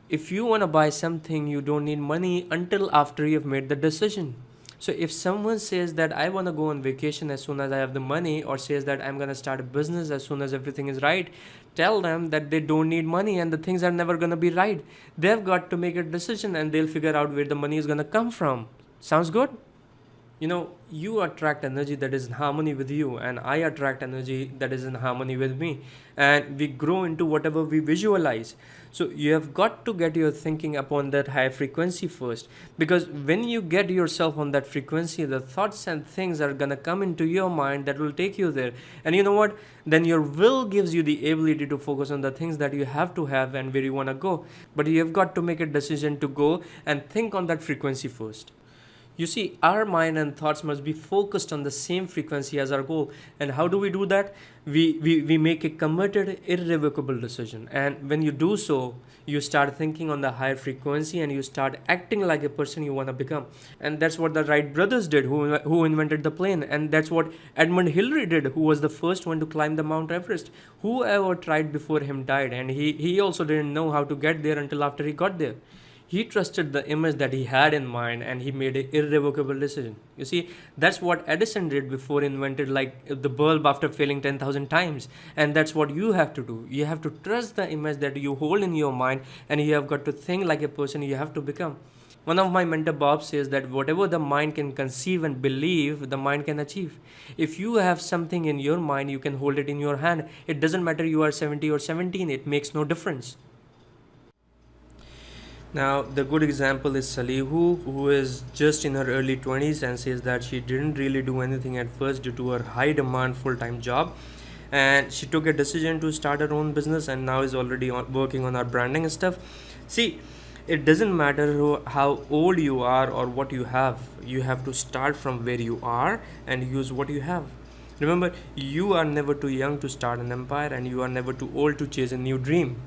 If you wanna buy something, you don't need money until after you've made the decision. So if someone says that I wanna go on vacation as soon as I have the money, or says that I'm gonna start a business as soon as everything is right, tell them that they don't need money and the things are never gonna be right. They've got to make a decision and they'll figure out where the money is gonna come from. Sounds good? You attract energy that is in harmony with you, and I attract energy that is in harmony with me, and we grow into whatever we visualize. So you have got to get your thinking upon that high frequency first, because when you get yourself on that frequency, the thoughts and things are gonna come into your mind that will take you there. And you know what? Then your will gives you the ability to focus on the things that you have to have and where you want to go, but you have got to make a decision to go and think on that frequency first. You see, our mind and thoughts must be focused on the same frequency as our goal. And how do we do that? We make a committed, irrevocable decision. And when you do so, you start thinking on the higher frequency and you start acting like a person you want to become. And that's what the Wright brothers did, who invented the plane. And that's what Edmund Hillary did, who was the first one to climb the Mount Everest. Whoever tried before him died. And he also didn't know how to get there until after he got there. He trusted the image that he had in mind and he made an irrevocable decision. You see, that's what Edison did before he invented like the bulb after failing 10,000 times. And that's what you have to do. You have to trust the image that you hold in your mind, and you have got to think like a person you have to become. One of my mentor Bob says that whatever the mind can conceive and believe, the mind can achieve. If you have something in your mind, you can hold it in your hand. It doesn't matter you are 70 or 17, it makes no difference. Now, the good example is Salihu, who is just in her early 20s and says that she didn't really do anything at first due to her high demand full time job. And she took a decision to start her own business and now is already working on her branding and stuff. See, it doesn't matter how old you are or what you have to start from where you are and use what you have. Remember, you are never too young to start an empire, and you are never too old to chase a new dream.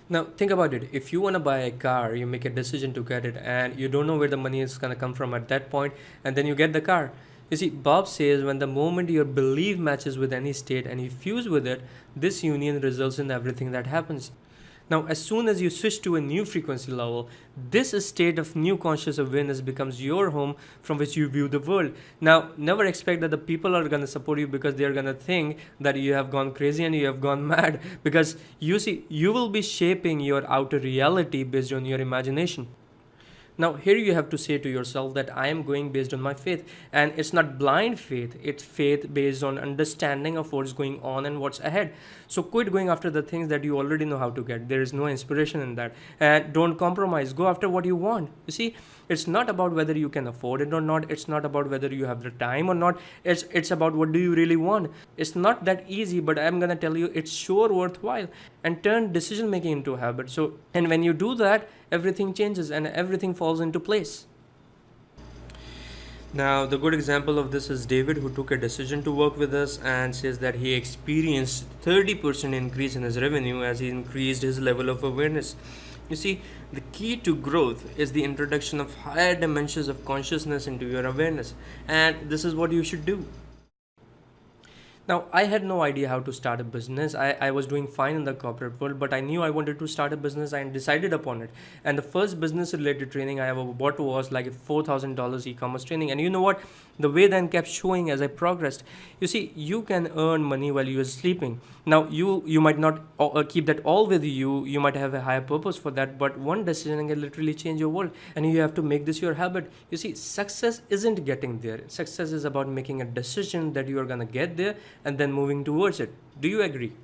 Now, think about it. If you want to buy a car, you make a decision to get it, and you don't know where the money is going to come from at that point, and then you get the car. You see, Bob says when the moment your belief matches with any state and you fuse with it, this union results in everything that happens. Now, as soon as you switch to a new frequency level, this state of new conscious awareness becomes your home from which you view the world. Now, never expect that the people are going to support you because they are going to think that you have gone crazy and you have gone mad. Because you see, you will be shaping your outer reality based on your imagination. Now, here you have to say to yourself that I am going based on my faith, and it's not blind faith, it's faith based on understanding of what's going on and what's ahead. So, quit going after the things that you already know how to get. There is no inspiration in that, and don't compromise. Go after what you want. You see, it's not about whether you can afford it or not, it's not about whether you have the time or not, it's about what do you really want. It's not that easy, but I'm gonna tell you it's sure worthwhile. And turn decision making into a habit. So, and when you do that, everything changes and everything falls into place. Now, the good example of this is David, who took a decision to work with us and says that he experienced 30% increase in his revenue as he increased his level of awareness. You see, the key to growth is the introduction of higher dimensions of consciousness into your awareness, and this is what you should do. Now, I had no idea how to start a business. I was doing fine in the corporate world, but I knew I wanted to start a business and decided upon it. And the first business related training I ever bought was like a $4,000 e commerce training. And you know what? The way then kept showing as I progressed. You see, you can earn money while you are sleeping. Now, you might not keep that all with you. You might have a higher purpose for that, but one decision can literally change your world. And you have to make this your habit. You see, success isn't getting there. Success is about making a decision that you are going to get there and then moving towards it. Do you agree?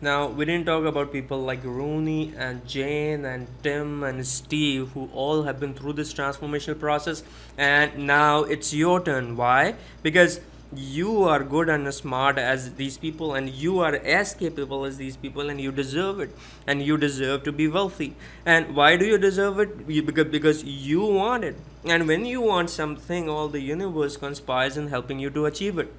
Now, we didn't talk about people like Rooney and Jane and Tim and Steve, who all have been through this transformational process, and now it's your turn. Why? Because you are good and smart as these people, and you are as capable as these people, and you deserve it, and you deserve to be wealthy. And why do you deserve it? Because you want it, and when you want something, all the universe conspires in helping you to achieve it.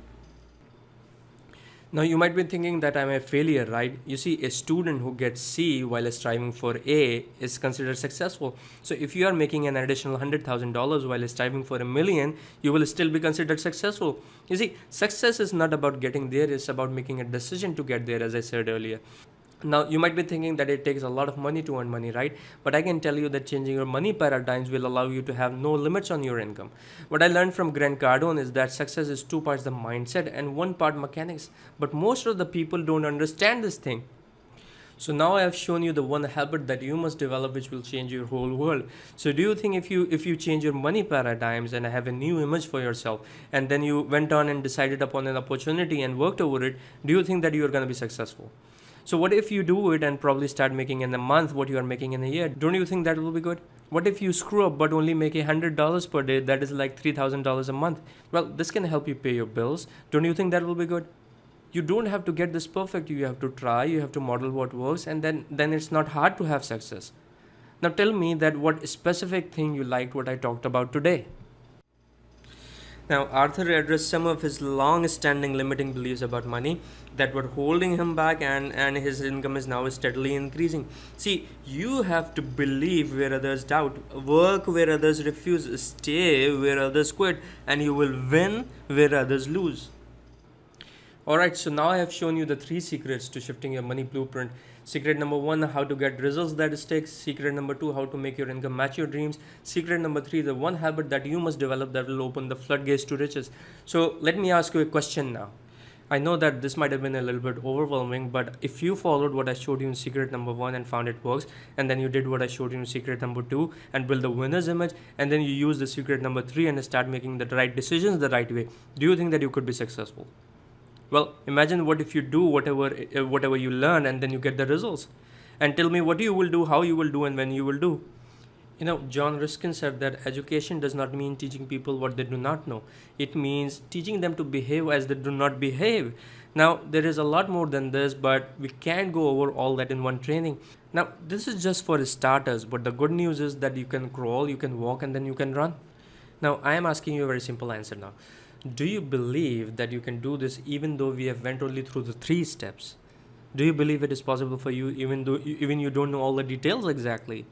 Now, you might be thinking that I'm a failure, right? You see, a student who gets C while striving for A is considered successful. So, if you are making an additional $100,000 while striving for $1 million, you will still be considered successful. You see, success is not about getting there, it's about making a decision to get there, as I said earlier. Now, you might be thinking that it takes a lot of money to earn money, right? But I can tell you that changing your money paradigms will allow you to have no limits on your income. What I learned from Grant Cardone is that success is two parts the mindset and one part mechanics. But most of the people don't understand this thing. So now I have shown you the one habit that you must develop which will change your whole world. So do you think if you change your money paradigms and have a new image for yourself and then you went on and decided upon an opportunity and worked over it, do you think that you are going to be successful? So what if you do it and probably start making in a month what you are making in a year? Don't you think that will be good? What if you screw up but only make $100 per day? That is like $3,000 a month. Well, this can help you pay your bills. Don't you think that will be good? You don't have to get this perfect. You have to try. You have to model what works, and then it's not hard to have success. Now tell me that what specific thing you liked what I talked about today. Now, Arthur addressed some of his long standing limiting beliefs about money that were holding him back, and his income is now steadily increasing. See, you have to believe where others doubt, work where others refuse, stay where others quit, and you will win where others lose. Alright, so now I have shown you the three secrets to shifting your money blueprint. Secret number one, how to get results that stick. Secret number two, how to make your income match your dreams. Secret number three, the one habit that you must develop that will open the floodgates to riches. So let me ask you a question now. I know that this might have been a little bit overwhelming, but if you followed what I showed you in secret number one and found it works, and then you did what I showed you in secret number two and build the winner's image, and then you use the secret number three and start making the right decisions the right way, do you think that you could be successful? Well, imagine what if you do whatever you learn and then you get the results. And tell me what you will do, how you will do, and when you will do. You know, John Ruskin said that education does not mean teaching people what they do not know. It means teaching them to behave as they do not behave. Now, there is a lot more than this, but we can't go over all that in one training. Now, this is just for starters, but the good news is that you can crawl, you can walk, and then you can run. Now, I am asking you a very simple answer now. Do you believe that you can do this even though we have went only through the three steps? Do you believe it is possible for you even you don't know all the details exactly?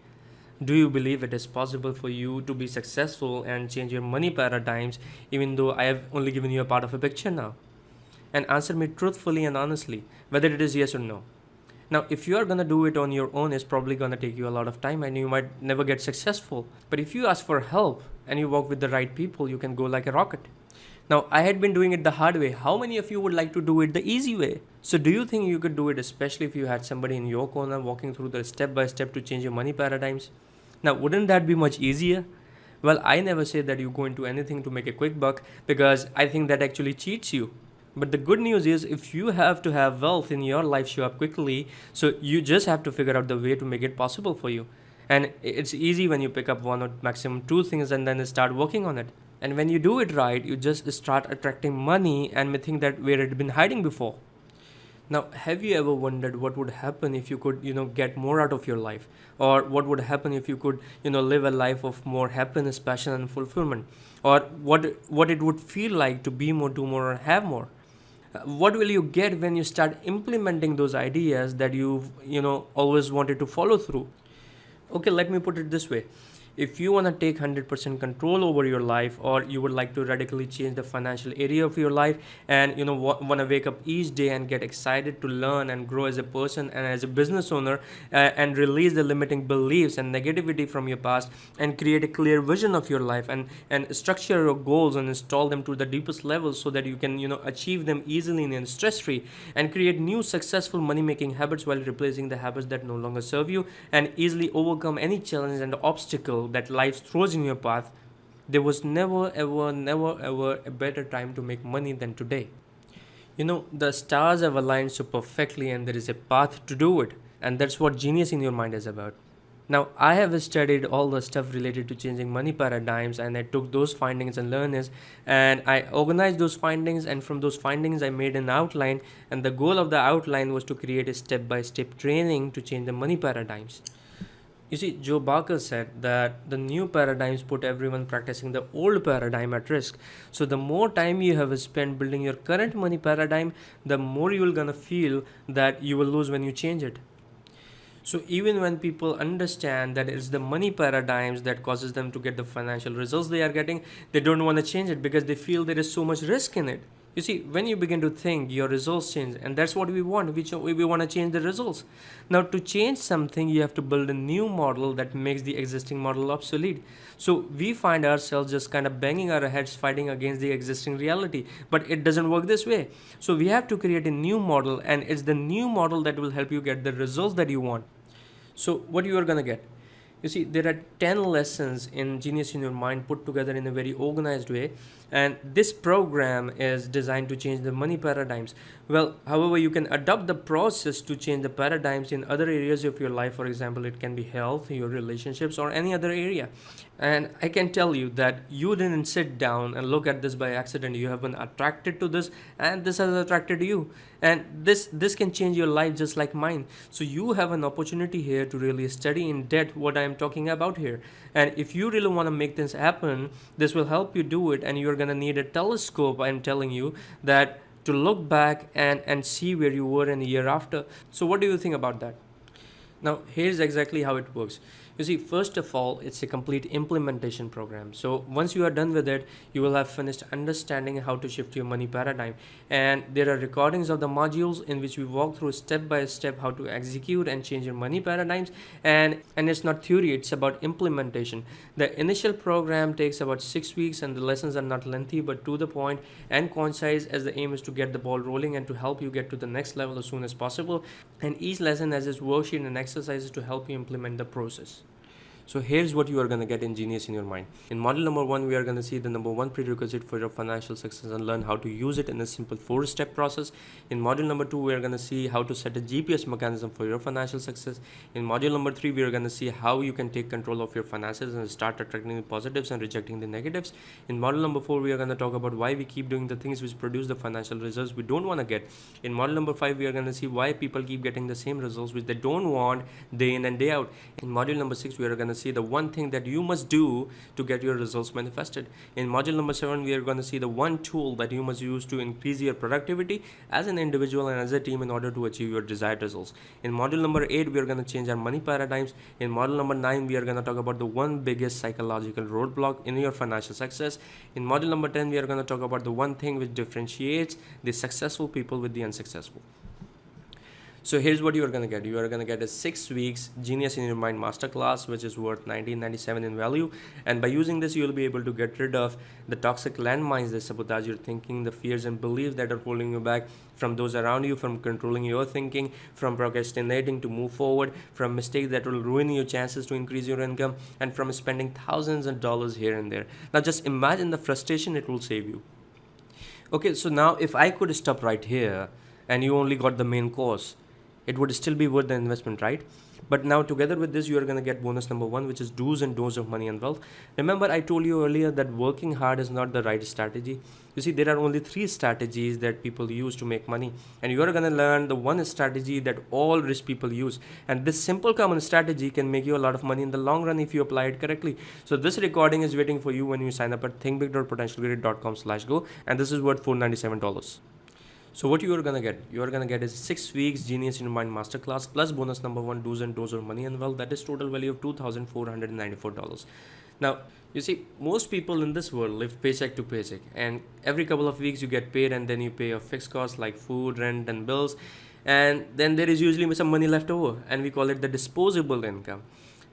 Do you believe it is possible for you to be successful and change your money paradigms, even though I have only given you a part of a picture now? And answer me truthfully and honestly whether it is yes or no. Now, if you are gonna do it on your own, it's probably gonna take you a lot of time and you might never get successful. But if you ask for help and you work with the right people, you can go like a rocket. Now, I had been doing it the hard way. How many of you would like to do it the easy way? So, do you think you could do it, especially if you had somebody in your corner walking through the step by step to change your money paradigms? Now, wouldn't that be much easier? Well, I never say that you go into anything to make a quick buck because I think that actually cheats you. But the good news is, if you have to have wealth in your life show up quickly, so you just have to figure out the way to make it possible for you. And it's easy when you pick up one or maximum two things and then start working on it. And when you do it right, you just start attracting money and may think that where it had been hiding before. Now, have you ever wondered what would happen if you could, get more out of your life? Or what would happen if you could, live a life of more happiness, passion, and fulfillment? Or what it would feel like to be more, do more, or have more? What will you get when you start implementing those ideas that you've, always wanted to follow through? Okay, let me put it this way. If you want to take 100% control over your life, or you would like to radically change the financial area of your life, and want to wake up each day and get excited to learn and grow as a person and as a business owner, and release the limiting beliefs and negativity from your past, and create a clear vision of your life, and structure your goals and install them to the deepest levels so that you can achieve them easily and stress free, and create new successful money making habits while replacing the habits that no longer serve you, and easily overcome any challenge and obstacle that life throws in your path, there was never ever never ever a better time to make money than today. The stars have aligned so perfectly and there is a path to do it, and that's what Genius in Your Mind is about. Now, I have studied all the stuff related to changing money paradigms, and I took those findings and learnings and I organized those findings, and from those findings I made an outline, and the goal of the outline was to create a step by step training to change the money paradigms. You see, Joe Barker said that the new paradigms put everyone practicing the old paradigm at risk. So, the more time you have spent building your current money paradigm, the more you're gonna feel that you will lose when you change it. So, even when people understand that it's the money paradigms that causes them to get the financial results they are getting, they don't want to change it because they feel there is so much risk in it. You see, when you begin to think, your results change, and that's what we want. We want to change the results. Now, to change something, you have to build a new model that makes the existing model obsolete. So, we find ourselves just kind of banging our heads fighting against the existing reality, but it doesn't work this way. So, we have to create a new model, and it's the new model that will help you get the results that you want. So, what you are going to get? You see, there are 10 lessons in Genius in Your Mind put together in a very organized way, and this program is designed to change the money paradigms. Well, however, you can adopt the process to change the paradigms in other areas of your life. For example, it can be health, your relationships, or any other area. And I can tell you that you didn't sit down and look at this by accident. You have been attracted to this, and this has attracted you. And this can change your life just like mine. So you have an opportunity here to really study in depth what I am talking about here. And if you really want to make this happen, this will help you do it. And you're gonna need a telescope. I'm telling you that, to look back and see where you were in a year after. So what do you think about that? Now, here's exactly how it works. You see, first of all, it's a complete implementation program. So once you are done with it, you will have finished understanding how to shift your money paradigm. And there are recordings of the modules in which we walk through step by step how to execute and change your money paradigms. And it's not theory, it's about implementation. The initial program takes about 6 weeks, and the lessons are not lengthy but to the point and concise, as the aim is to get the ball rolling and to help you get to the next level as soon as possible. And each lesson has its worksheet and exercises to help you implement the process. So here's what you are going to get in Genius in Your Mind. In module number 1, we are going to see the number 1 prerequisite for your financial success and learn how to use it in a simple 4-step process. In module number 2, we are going to see how to set a GPS mechanism for your financial success. In module number 3, we are going to see how you can take control of your finances and start attracting the positives and rejecting the negatives. In module number 4, we are going to talk about why we keep doing the things which produce the financial results we don't want to get. In module number 5, we are going to see why people keep getting the same results which they don't want day in and day out. In module number 6, we are going to to see the one thing that you must do to get your results manifested. In module number 7, we are going to see the one tool that you must use to increase your productivity as an individual and as a team in order to achieve your desired results. In module number 8, we are going to change our money paradigms. In module number 9, we are going to talk about the one biggest psychological roadblock in your financial success. In module number 10, we are going to talk about the one thing which differentiates the successful people with the unsuccessful. So here's what you are going to get. You are going to get a 6 weeks Genius in Your Mind masterclass, which is worth $19.97 in value. And by using this, you will be able to get rid of the toxic landmines that sabotage your thinking, the fears and beliefs that are holding you back from those around you, from controlling your thinking, from procrastinating to move forward, from mistakes that will ruin your chances to increase your income, and from spending thousands of dollars here and there. Now just imagine the frustration it will save you. Okay, so now if I could stop right here and you only got the main course, it would still be worth the investment, right? But now together with this, you are going to get bonus number 1, which is do's and don'ts of money and wealth. Remember, I told you earlier that working hard is not the right strategy. You see, there are only 3 strategies that people use to make money, and you are going to learn the one strategy that all rich people use. And this simple common strategy can make you a lot of money in the long run if you apply it correctly. So this recording is waiting for you when you sign up at thinkbig.potentialgrid.com/go, and this is worth $497. So what you are going to get? You are going to get is 6 weeks Genius in Your Mind masterclass plus bonus number 1, do's and don'ts of money and wealth. That is total value of $2,494. Now, you see, most people in this world live paycheck to paycheck, and every couple of weeks you get paid, and then you pay your fixed costs like food, rent and bills, and then there is usually some money left over, and we call it the disposable income.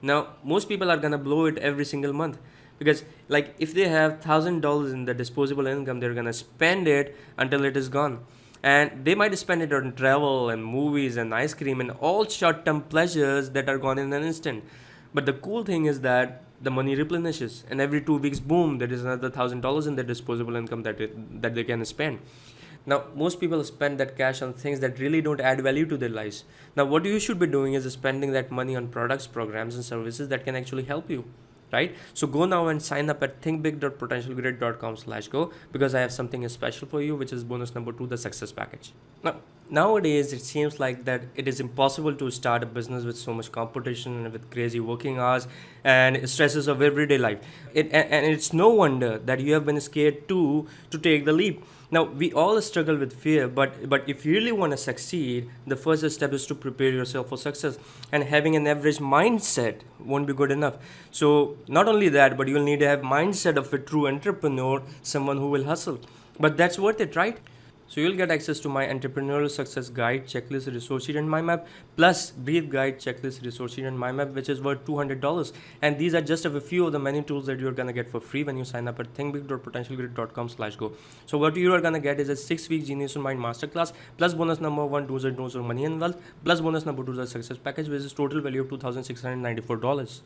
Now, most people are going to blow it every single month. Because like if they have $1,000 in the disposable income, they're going to spend it until it is gone. And they might spend it on travel and movies and ice cream and all short-term pleasures that are gone in an instant. But the cool thing is that the money replenishes, and every 2 weeks, boom, there is another $1,000 in their disposable income that they can spend. Now, most people spend that cash on things that really don't add value to their lives. Now, what you should be doing is spending that money on products, programs, and services that can actually help you. Right? So go now and sign up at thinkbig.potentialgrid.com/go, because I have something special for you, which is bonus number 2, the success package. Now, nowadays it seems like that it is impossible to start a business with so much competition and with crazy working hours and stresses of everyday life. And it's no wonder that you have been scared to take the leap. Now, we all struggle with fear, but if you really want to succeed, the first step is to prepare yourself for success. And having an average mindset won't be good enough. So not only that, but you'll need to have mindset of a true entrepreneur, someone who will hustle. But that's worth it, right? So you'll get access to my entrepreneurial success guide, checklist, resource sheet, and mind map, plus breathe guide, checklist, resource sheet, and mind map, which is worth $200. And these are just a few of the many tools that you're gonna get for free when you sign up at thinkbig.potentialgrid.com/go. So what you are gonna get is a 6-week Genius in Mind masterclass plus bonus number 1, do's and don'ts of money and wealth, plus bonus number 2, the success package, which is total value of $2,694.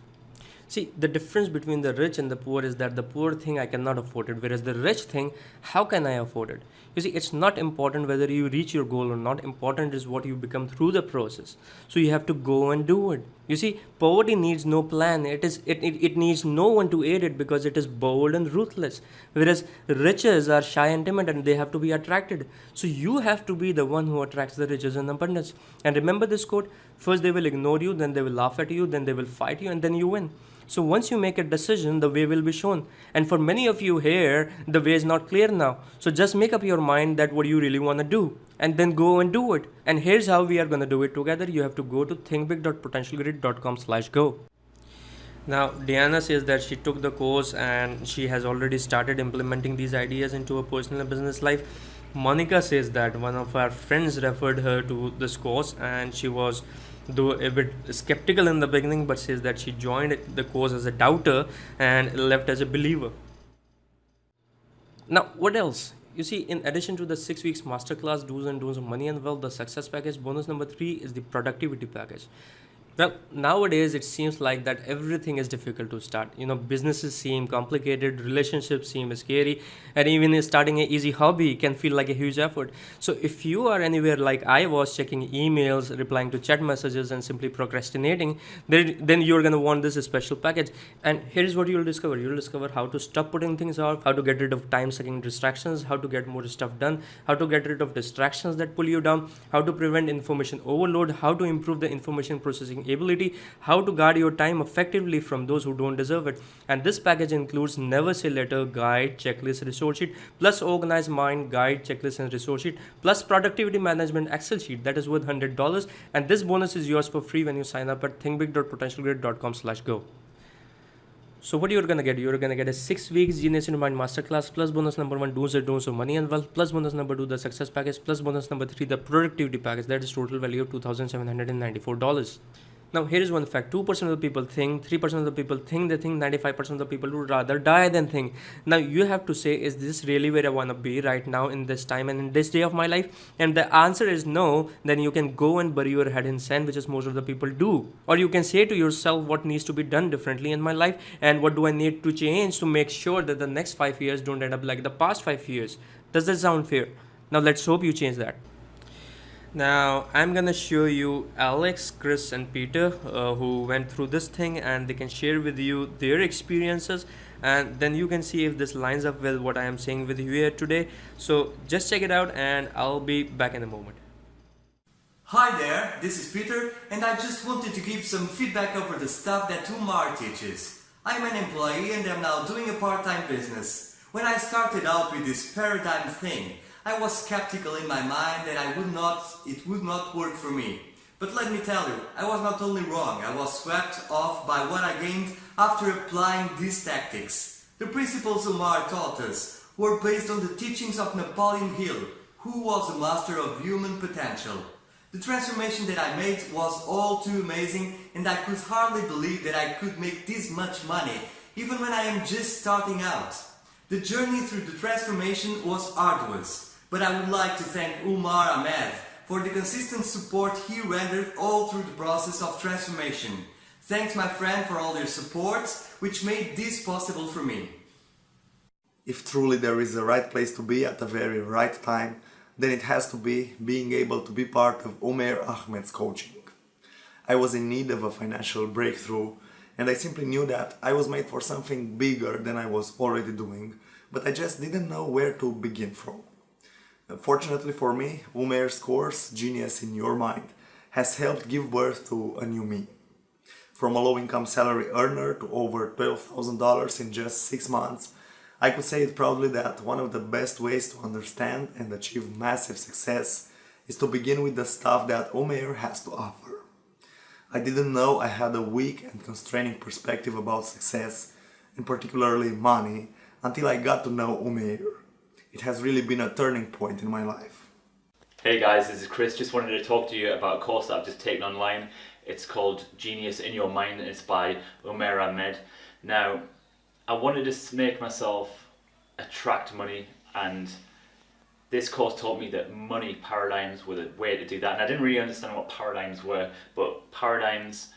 See, the difference between the rich and the poor is that the poor thing I cannot afford it, whereas the rich thing, how can I afford it? You see, it's not important whether you reach your goal or not. Important is what you become through the process. So you have to go and do it. You see, poverty needs no plan. It needs no one to aid it, because it is bold and ruthless. Whereas riches are shy and timid, and they have to be attracted. So you have to be the one who attracts the riches and abundance. And remember this quote: first they will ignore you, then they will laugh at you, then they will fight you, and then you win. So once you make a decision, the way will be shown. And for many of you here, the way is not clear now. So just make up your mind that what you really want to do, and then go and do it. And here's how we are going to do it together. You have to go to thinkbig.potentialgrid.com/go. Now, Diana says that she took the course and she has already started implementing these ideas into her personal and business life. Monica says that one of our friends referred her to this course, and she was, though a bit skeptical in the beginning, but says that she joined the course as a doubter and left as a believer. Now, what else? You see, in addition to the 6 weeks masterclass, do's and don'ts of money and wealth, the success package, bonus number 3 is the productivity package. Well, nowadays it seems like that everything is difficult to start. Businesses seem complicated, relationships seem scary, and even starting an easy hobby can feel like a huge effort. So if you are anywhere like I was, checking emails, replying to chat messages, and simply procrastinating, then you're going to want this special package. And here's what you'll discover. You'll discover how to stop putting things off, how to get rid of time-sucking distractions, how to get more stuff done, how to get rid of distractions that pull you down, how to prevent information overload, how to improve the information processing performing ability, how to guard your time effectively from those who don't deserve it. And this package includes never say letter, guide, checklist, resource sheet, plus organized mind, guide, checklist, and resource sheet, plus productivity management Excel sheet that is worth $100. And this bonus is yours for free when you sign up at thinkbig.potentialgrid.com/go. So what you're gonna get? You're gonna get a 6 weeks Genius in Your Mind masterclass, plus bonus number 1, do's and don'ts of money and wealth, plus bonus number 2, the success package, plus bonus number 3, the productivity package. That is total value of $2,794. Now here is one fact: 2% of the people think, 3% of the people think they think, 95% of the people would rather die than think. Now you have to say, is this really where I want to be right now in this time and in this day of my life? And the answer is no. Then you can go and bury your head in sand, which is most of the people do. Or you can say to yourself, what needs to be done differently in my life, and what do I need to change to make sure that the next 5 years don't end up like the past 5 years. Does that sound fair? Now let's hope you change that. Now I'm gonna show you Alex, Chris, and Peter who went through this thing, and they can share with you their experiences, and then you can see if this lines up with what I am saying with you here today. So just check it out, and I'll be back in a moment. Hi there, this is Peter, and I just wanted to give some feedback over the stuff that Umar teaches. I'm an employee and I'm now doing a part-time business. When I started out with this paradigm thing, I was skeptical in my mind that it would not work for me. But let me tell you, I was not only wrong, I was swept off by what I gained after applying these tactics. The principles Umar taught us were based on the teachings of Napoleon Hill, who was a master of human potential. The transformation that I made was all too amazing, and I could hardly believe that I could make this much money, even when I am just starting out. The journey through the transformation was arduous. But I would like to thank Umar Ahmed for the consistent support he rendered all through the process of transformation. Thanks my friend for all your support, which made this possible for me. If truly there is a right place to be at the very right time, then it has to be being able to be part of Umair Ahmed's coaching. I was in need of a financial breakthrough, and I simply knew that I was made for something bigger than I was already doing, but I just didn't know where to begin from. Fortunately for me, Umair's course, Genius in Your Mind, has helped give birth to a new me. From a low-income salary earner to over $12,000 in just 6 months, I could say it proudly that one of the best ways to understand and achieve massive success is to begin with the stuff that Umair has to offer. I didn't know I had a weak and constraining perspective about success, and particularly money, until I got to know Umair. It has really been a turning point in my life. Hey guys, this is Chris. Just wanted to talk to you about a course that I've just taken online. It's called Genius in Your Mind, and it's by Umair Ahmed. Now, I wanted to make myself attract money, and this course taught me that money paradigms were the way to do that. And I didn't really understand what paradigms were, but paradigms,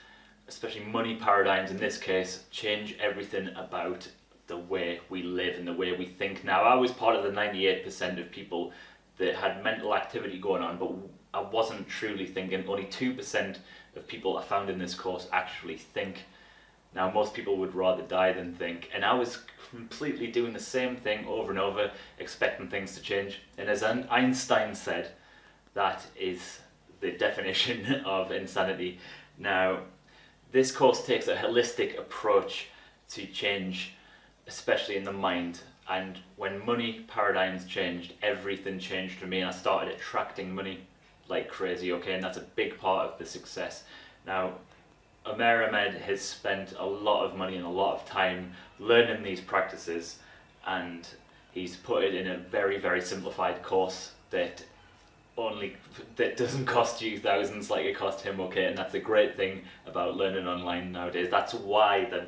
especially money paradigms in this case, change everything about the way we live and the way we think. Now, I was part of the 98% of people that had mental activity going on, but I wasn't truly thinking. Only 2% of people I found in this course actually think. Now, most people would rather die than think, and I was completely doing the same thing over and over, expecting things to change. And as Einstein said, that is the definition of insanity. Now, this course takes a holistic approach to change, especially in the mind. And when money paradigms changed, everything changed for me, and I started attracting money like crazy, okay? And that's a big part of the success. Now, Umair Ahmed has spent a lot of money and a lot of time learning these practices, and he's put it in a very, very simplified course that doesn't cost you thousands like it cost him, okay? And that's a great thing about learning online nowadays. That's why the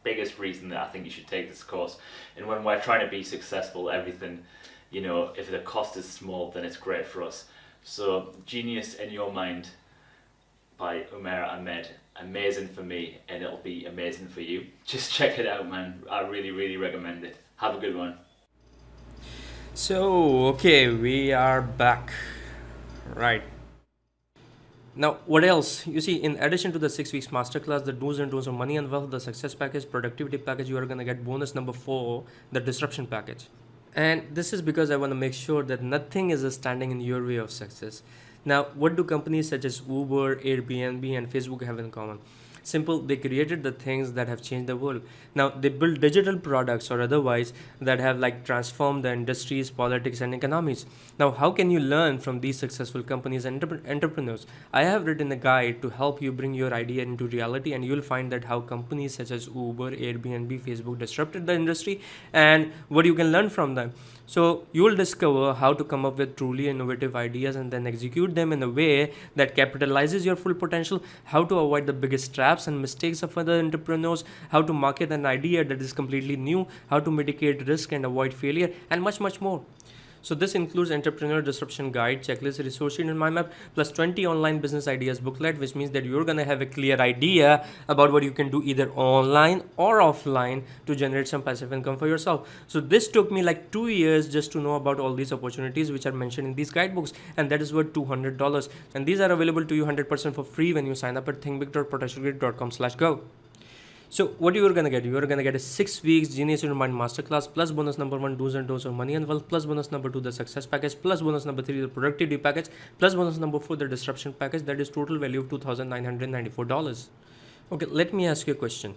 biggest reason that I think you should take this course. And when we're trying to be successful, everything, if the cost is small, then it's great for us. So Genius in Your Mind by Umair Ahmed, amazing for me, and it'll be amazing for you. Just check it out, man. I really, really recommend it. Have a good one. So, okay, we are back. Right. Now, what else? You see, in addition to the 6 weeks masterclass, the do's and don'ts of money and wealth, the success package, productivity package, you are going to get bonus number 4, the disruption package. And this is because I want to make sure that nothing is standing in your way of success. Now, what do companies such as Uber, Airbnb, and Facebook have in common? Simple, they created the things that have changed the world. Now, they build digital products or otherwise that have like transformed the industries, politics, and economies. Now, how can you learn from these successful companies and entrepreneurs? I have written a guide to help you bring your idea into reality, and you'll find that how companies such as Uber, Airbnb, Facebook disrupted the industry and what you can learn from them. So you will discover how to come up with truly innovative ideas and then execute them in a way that capitalizes your full potential, how to avoid the biggest traps and mistakes of other entrepreneurs, how to market an idea that is completely new, how to mitigate risk and avoid failure, and much, much more. So this includes entrepreneur disruption guide, checklist, resource sheet, and mind map, plus 20 online business ideas booklet, which means that you're gonna have a clear idea about what you can do either online or offline to generate some passive income for yourself. So this took me like 2 years just to know about all these opportunities which are mentioned in these guidebooks, and that is worth $200. And these are available to you 100% for free when you sign up at thinkbig.potentialgrid.com/go. So what you are gonna get? You are gonna get a 6 weeks Genius in Your Mind masterclass, plus bonus number 1, do's and don'ts of money and wealth, plus bonus number 2, the success package, plus bonus number 3, the productivity package, plus bonus number 4, the disruption package. That is total value of $2,994. Okay, let me ask you a question.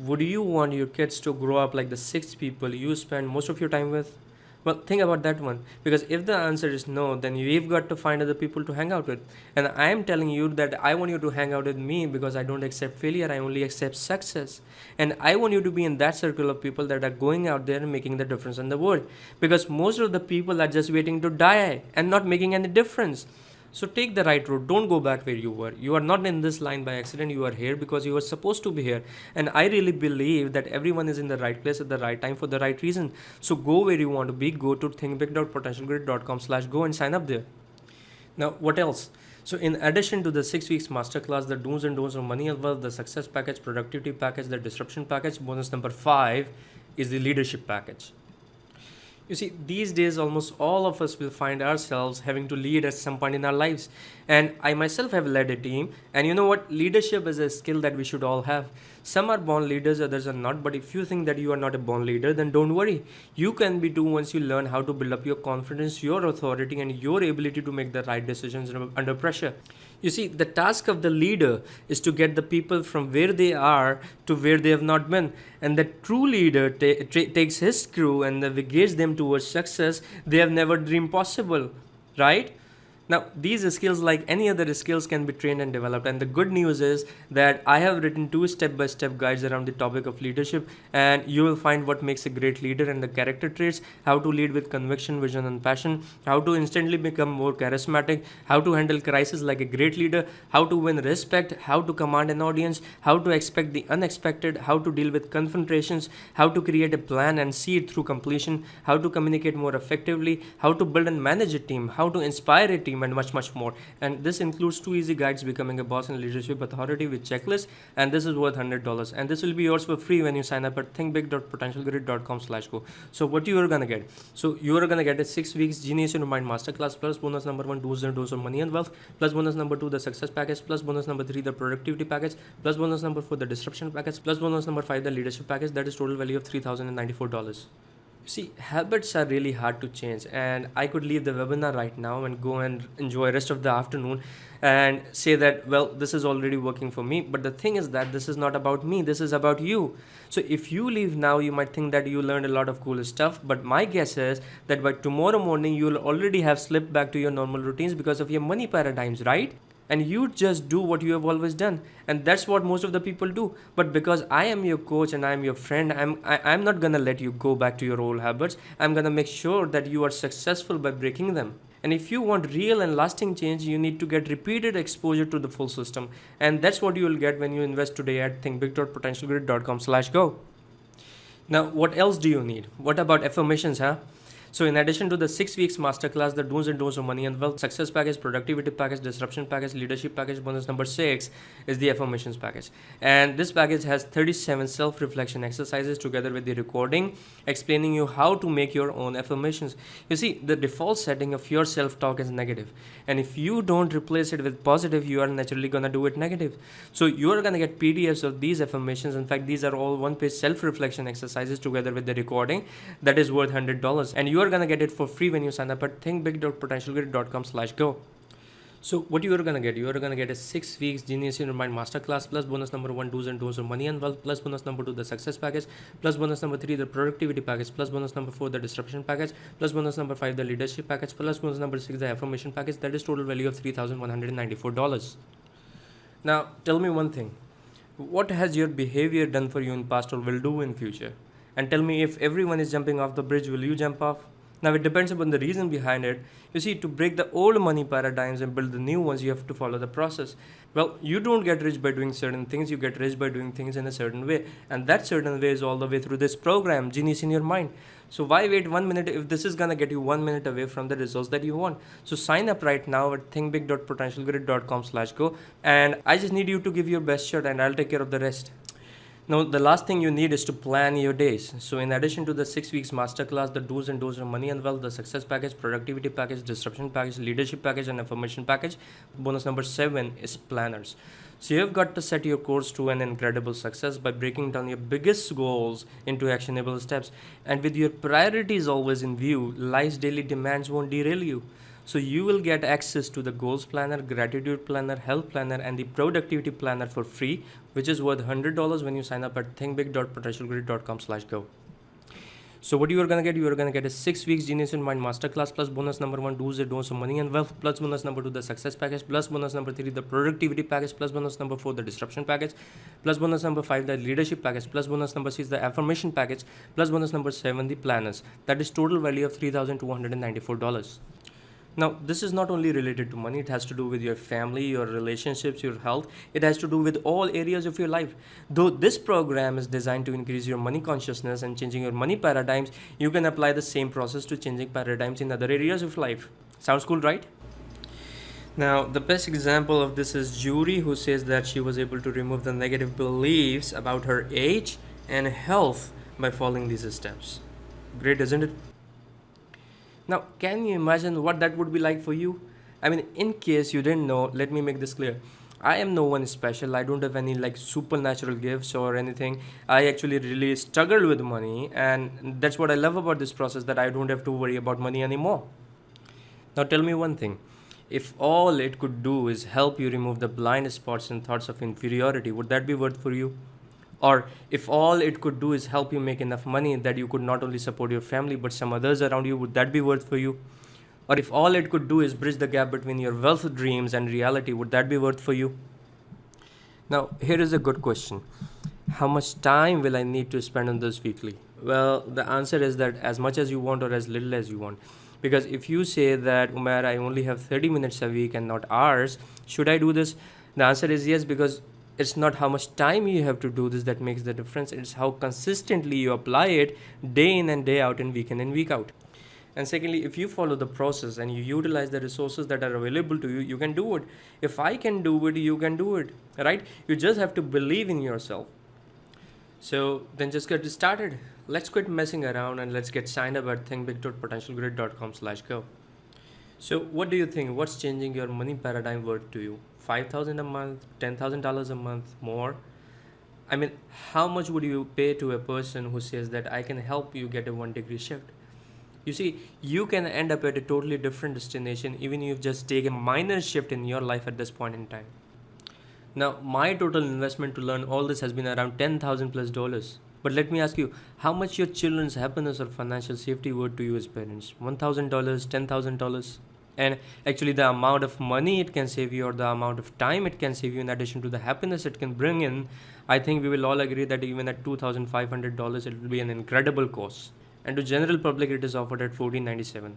Would you want your kids to grow up like the 6 people you spend most of your time with? Well, think about that one, because if the answer is no, then you've got to find other people to hang out with. And I am telling you that I want you to hang out with me because I don't accept failure, I only accept success. And I want you to be in that circle of people that are going out there and making the difference in the world, because most of the people are just waiting to die and not making any difference. So take the right road. Don't go back where you were. You are not in this line by accident. You are here because you are supposed to be here. And I really believe that everyone is in the right place at the right time for the right reason. So go where you want to be. Go to thinkbig.potentialgrid.com/go and sign up there. Now, what else? So in addition to the 6 weeks masterclass, the do's and don'ts of money and wealth, the success package, productivity package, the disruption package, bonus number 5 is the leadership package. You see, these days almost all of us will find ourselves having to lead at some point in our lives. And I myself have led a team. And you know what? Leadership is a skill that we should all have. Some are born leaders, others are not. But if you think that you are not a born leader, then don't worry. You can be too once you learn how to build up your confidence, your authority, and your ability to make the right decisions under pressure. You see, the task of the leader is to get the people from where they are to where they have not been. And the true leader takes his crew and navigates them towards success they have never dreamed possible, right? Now, these skills, like any other skills, can be trained and developed. And the good news is that I have written 2 step-by-step guides around the topic of leadership, and you will find what makes a great leader and the character traits, how to lead with conviction, vision, and passion, how to instantly become more charismatic, how to handle crisis like a great leader, how to win respect, how to command an audience, how to expect the unexpected, how to deal with confrontations, how to create a plan and see it through completion, how to communicate more effectively, how to build and manage a team, how to inspire a team, and much more. And this includes 2 easy guides becoming a boss and leadership authority with checklist, and this is worth $100, and this will be yours for free when you sign up at thinkbig.potentialgrid.com/go. So what you are gonna get? So you are gonna get a 6 weeks Genius in Your Mind masterclass, plus bonus number 1, do's and don'ts of money and wealth, plus bonus number 2, the success package, plus bonus number 3, the productivity package, plus bonus number 4, the disruption package, plus bonus number 5, the leadership package. That is total value of $3,094. See, habits are really hard to change, and I could leave the webinar right now and go and enjoy rest of the afternoon and say that, well, this is already working for me. But the thing is that this is not about me, this is about you. So if you leave now, you might think that you learned a lot of cool stuff, but my guess is that by tomorrow morning, you'll already have slipped back to your normal routines because of your money paradigms, right? And you just do what you have always done, and that's what most of the people do. But because I am your coach and I am your friend, I'm not gonna let you go back to your old habits. I'm gonna make sure that you are successful by breaking them. And if you want real and lasting change, you need to get repeated exposure to the full system, and that's what you will get when you invest today at thinkbig.potentialgrid.com/go. Now, what else do you need? What about affirmations, huh? So in addition to the 6 weeks masterclass, the do's and don'ts of money and wealth, success package, productivity package, disruption package, leadership package, bonus number 6 is the affirmations package. And this package has 37 self-reflection exercises together with the recording explaining you how to make your own affirmations. You see, the default setting of your self-talk is negative. And if you don't replace it with positive, you are naturally gonna do it negative. So you are gonna get PDFs of these affirmations. In fact, these are all one-page self-reflection exercises together with the recording. That is worth $100. And you are gonna get it for free when you sign up at thinkbig.potentialgrid.com/go. So what you are gonna get? You are gonna get a 6 weeks Genius in Your Mind Masterclass plus bonus number 1 do's and don'ts of money and wealth plus bonus number 2 the success package plus bonus number 3 the productivity package plus bonus number 4 the disruption package plus bonus number 5 the leadership package plus bonus number 6 the affirmation package. That is total value of $3,194. Now tell me one thing. What has your behavior done for you in past or will do in future? And tell me, if everyone is jumping off the bridge, will you jump off? Now it depends upon the reason behind it. You see, to break the old money paradigms and build the new ones, you have to follow the process. Well, you don't get rich by doing certain things, you get rich by doing things in a certain way. And that certain way is all the way through this program, Genius in Your Mind. So why wait 1 minute if this is gonna get you 1 minute away from the results that you want? So sign up right now at thinkbig.potentialgrid.com/go, and I just need you to give your best shot and I'll take care of the rest. Now, the last thing you need is to plan your days. So, in addition to the 6 weeks masterclass, the do's and don'ts of money and wealth, the success package, productivity package, disruption package, leadership package, and affirmation package, bonus number 7 is planners. So, you've got to set your course to an incredible success by breaking down your biggest goals into actionable steps. And with your priorities always in view, life's daily demands won't derail you. So you will get access to the goals planner, gratitude planner, health planner, and the productivity planner for free, which is worth $100 when you sign up at thinkbig.potentialgrid.com/go. So what you are gonna get? You are gonna get a 6 weeks Genius in Mind Masterclass plus bonus number 1 do's and don'ts of money and wealth plus bonus number 2 the success package plus bonus number 3 the productivity package plus bonus number 4 the disruption package plus bonus number 5 the leadership package plus bonus number 6 the affirmation package plus bonus number 7 the planners. That is total value of $3,294. Now, this is not only related to money, it has to do with your family, your relationships, your health. It has to do with all areas of your life. Though this program is designed to increase your money consciousness and changing your money paradigms, you can apply the same process to changing paradigms in other areas of life. Sounds cool, right? Now, the best example of this is Jury, who says that she was able to remove the negative beliefs about her age and health by following these steps. Great, isn't it? Now, can you imagine what that would be like for you? I mean, in case you didn't know, let me make this clear. I am no one special. I don't have any like supernatural gifts or anything. I actually really struggled with money, and that's what I love about this process, that I don't have to worry about money anymore. Now, tell me one thing. If all it could do is help you remove the blind spots and thoughts of inferiority, would that be worth for you? Or if all it could do is help you make enough money that you could not only support your family but some others around you, would that be worth for you? Or if all it could do is bridge the gap between your wealth dreams and reality, would that be worth for you? Now, here is a good question. How much time will I need to spend on this weekly? Well, the answer is that as much as you want or as little as you want. Because if you say that, Umair, I only have 30 minutes a week and not hours, should I do this? The answer is yes, because it's not how much time you have to do this that makes the difference. It's how consistently you apply it day in and day out and week in and week out. And secondly, if you follow the process and you utilize the resources that are available to you, you can do it. If I can do it, you can do it, right? You just have to believe in yourself. So then just get started. Let's quit messing around and let's get signed up at thinkbig.potentialgrid.com/go. So what do you think? What's changing your money paradigm worth to you? $5,000 a month, $10,000 a month, more? I mean, how much would you pay to a person who says that I can help you get a 1-degree shift? You see, you can end up at a totally different destination even if you just take a minor shift in your life at this point in time. Now, my total investment to learn all this has been around $10,000+. But let me ask you, how much your children's happiness or financial safety worth to you as parents? $1,000, $10,000? And actually the amount of money it can save you or the amount of time it can save you in addition to the happiness it can bring in, I think we will all agree that even at $2,500 it will be an incredible course. And to general public it is offered at $1,497.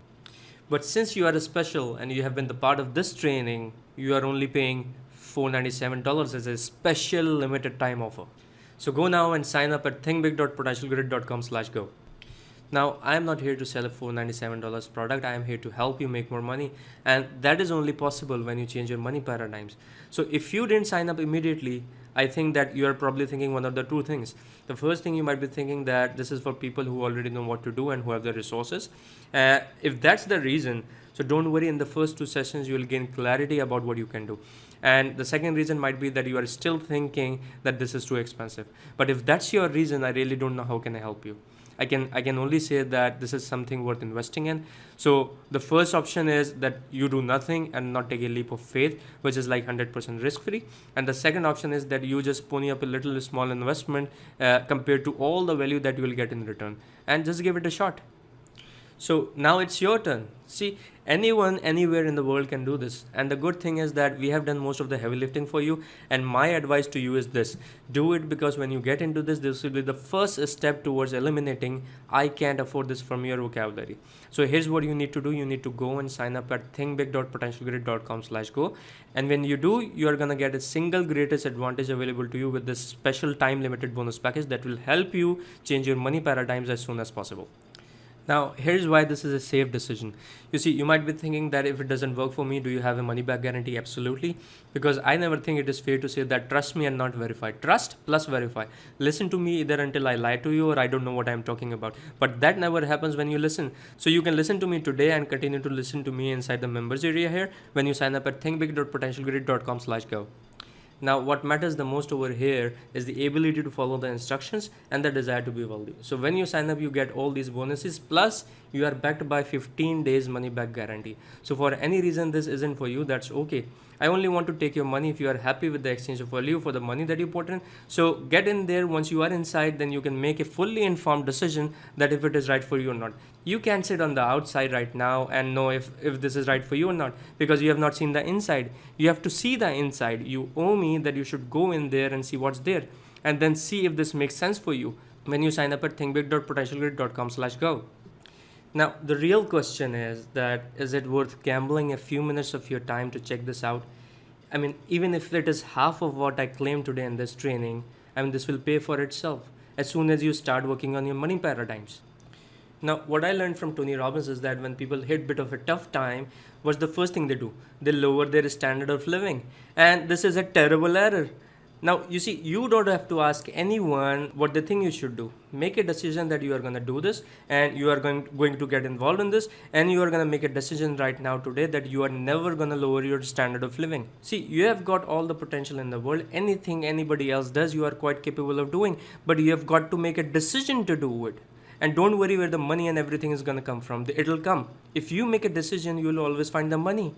But since you are a special and you have been the part of this training, you are only paying $497 as a special limited time offer. So go now and sign up at thinkbig.potentialgrid.com/go. Now, I am not here to sell a $497 product. I am here to help you make more money. And that is only possible when you change your money paradigms. So if you didn't sign up immediately, I think that you are probably thinking one of the two things. The first thing, you might be thinking that this is for people who already know what to do and who have the resources. If that's the reason, so don't worry, in the first 2 sessions, you will gain clarity about what you can do. And the second reason might be that you are still thinking that this is too expensive. But if that's your reason, I really don't know how can I help you. I can only say that this is something worth investing in. So the first option is that you do nothing and not take a leap of faith, which is like 100% risk free. And the second option is that you just pony up a little small investment compared to all the value that you will get in return, and just give it a shot. So now it's your turn. See, anyone, anywhere in the world can do this. And the good thing is that we have done most of the heavy lifting for you. And my advice to you is this: do it, because when you get into this will be the first step towards eliminating "I can't afford this" from your vocabulary. So here's what you need to do. You need to go and sign up at thinkbig.potentialgrid.com/go. And when you do, you are going to get a single greatest advantage available to you with this special time limited bonus package that will help you change your money paradigms as soon as possible. Now, here's why this is a safe decision. You see, you might be thinking that if it doesn't work for me, do you have a money back guarantee? Absolutely. Because I never think it is fair to say that trust me and not verify. Trust plus verify. Listen to me either until I lie to you or I don't know what I'm talking about. But that never happens when you listen. So you can listen to me today and continue to listen to me inside the members area here when you sign up at thinkbig.potentialgrid.com/go. Now, what matters the most over here is the ability to follow the instructions and the desire to be wealthy. So when you sign up, you get all these bonuses, plus you are backed by 15 days money back guarantee. So for any reason this isn't for you, that's okay. I only want to take your money if you are happy with the exchange of value for the money that you put in. So get in there. Once you are inside, then you can make a fully informed decision that if it is right for you or not. You can't sit on the outside right now and know if this is right for you or not, because you have not seen the inside. You have to see the inside. You owe me that you should go in there and see what's there, and then see if this makes sense for you when you sign up at thinkbig.potentialgrid.com/go. Now, the real question is that, is it worth gambling a few minutes of your time to check this out? I mean, even if it is half of what I claim today in this training, I mean, this will pay for itself as soon as you start working on your money paradigms. Now, what I learned from Tony Robbins is that when people hit a bit of a tough time, what's the first thing they do? They lower their standard of living. And this is a terrible error. Now, you see, you don't have to ask anyone what they think you should do. Make a decision that you are going to do this, and you are going to get involved in this, and you are going to make a decision right now today that you are never going to lower your standard of living. See, you have got all the potential in the world. Anything anybody else does, you are quite capable of doing, but you have got to make a decision to do it. And don't worry where the money and everything is going to come from. It'll come. If you make a decision, you will always find the money.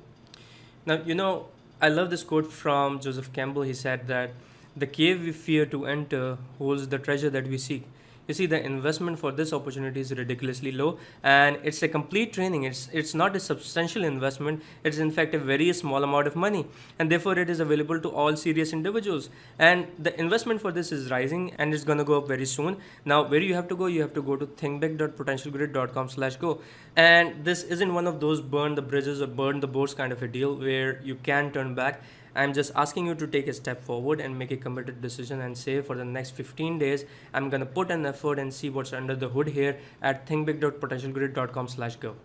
Now, I love this quote from Joseph Campbell. He said that the cave we fear to enter holds the treasure that we seek. You see, the investment for this opportunity is ridiculously low, and it's a complete training. It's not a substantial investment. It's in fact a very small amount of money, and therefore it is available to all serious individuals. And the investment for this is rising, and it's going to go up very soon. Now, where you have to go? You have to go to thinkbig.potentialgrid.com/go. And this isn't one of those burn the bridges or burn the boats kind of a deal where you can turn back. I'm just asking you to take a step forward and make a committed decision and say, for the next 15 days, I'm going to put an effort and see what's under the hood here at thinkbig.potentialgrid.com/go.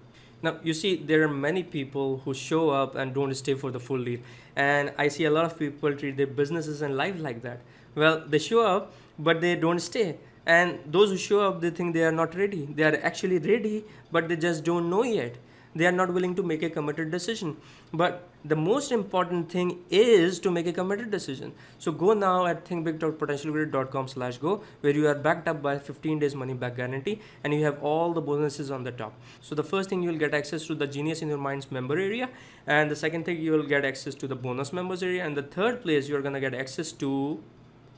Now, you see, there are many people who show up and don't stay for the full lead. And I see a lot of people treat their businesses and life like that. Well, they show up, but they don't stay. And those who show up, they think they are not ready. They are actually ready, but they just don't know yet. They are not willing to make a committed decision. But the most important thing is to make a committed decision. So go now at thinkbig.potentialgrid.com/go, where you are backed up by 15 days money back guarantee, and you have all the bonuses on the top. So the first thing, you will get access to the Genius in Your Minds member area, and the second thing, you will get access to the bonus members area, and the third place, you are going to get access to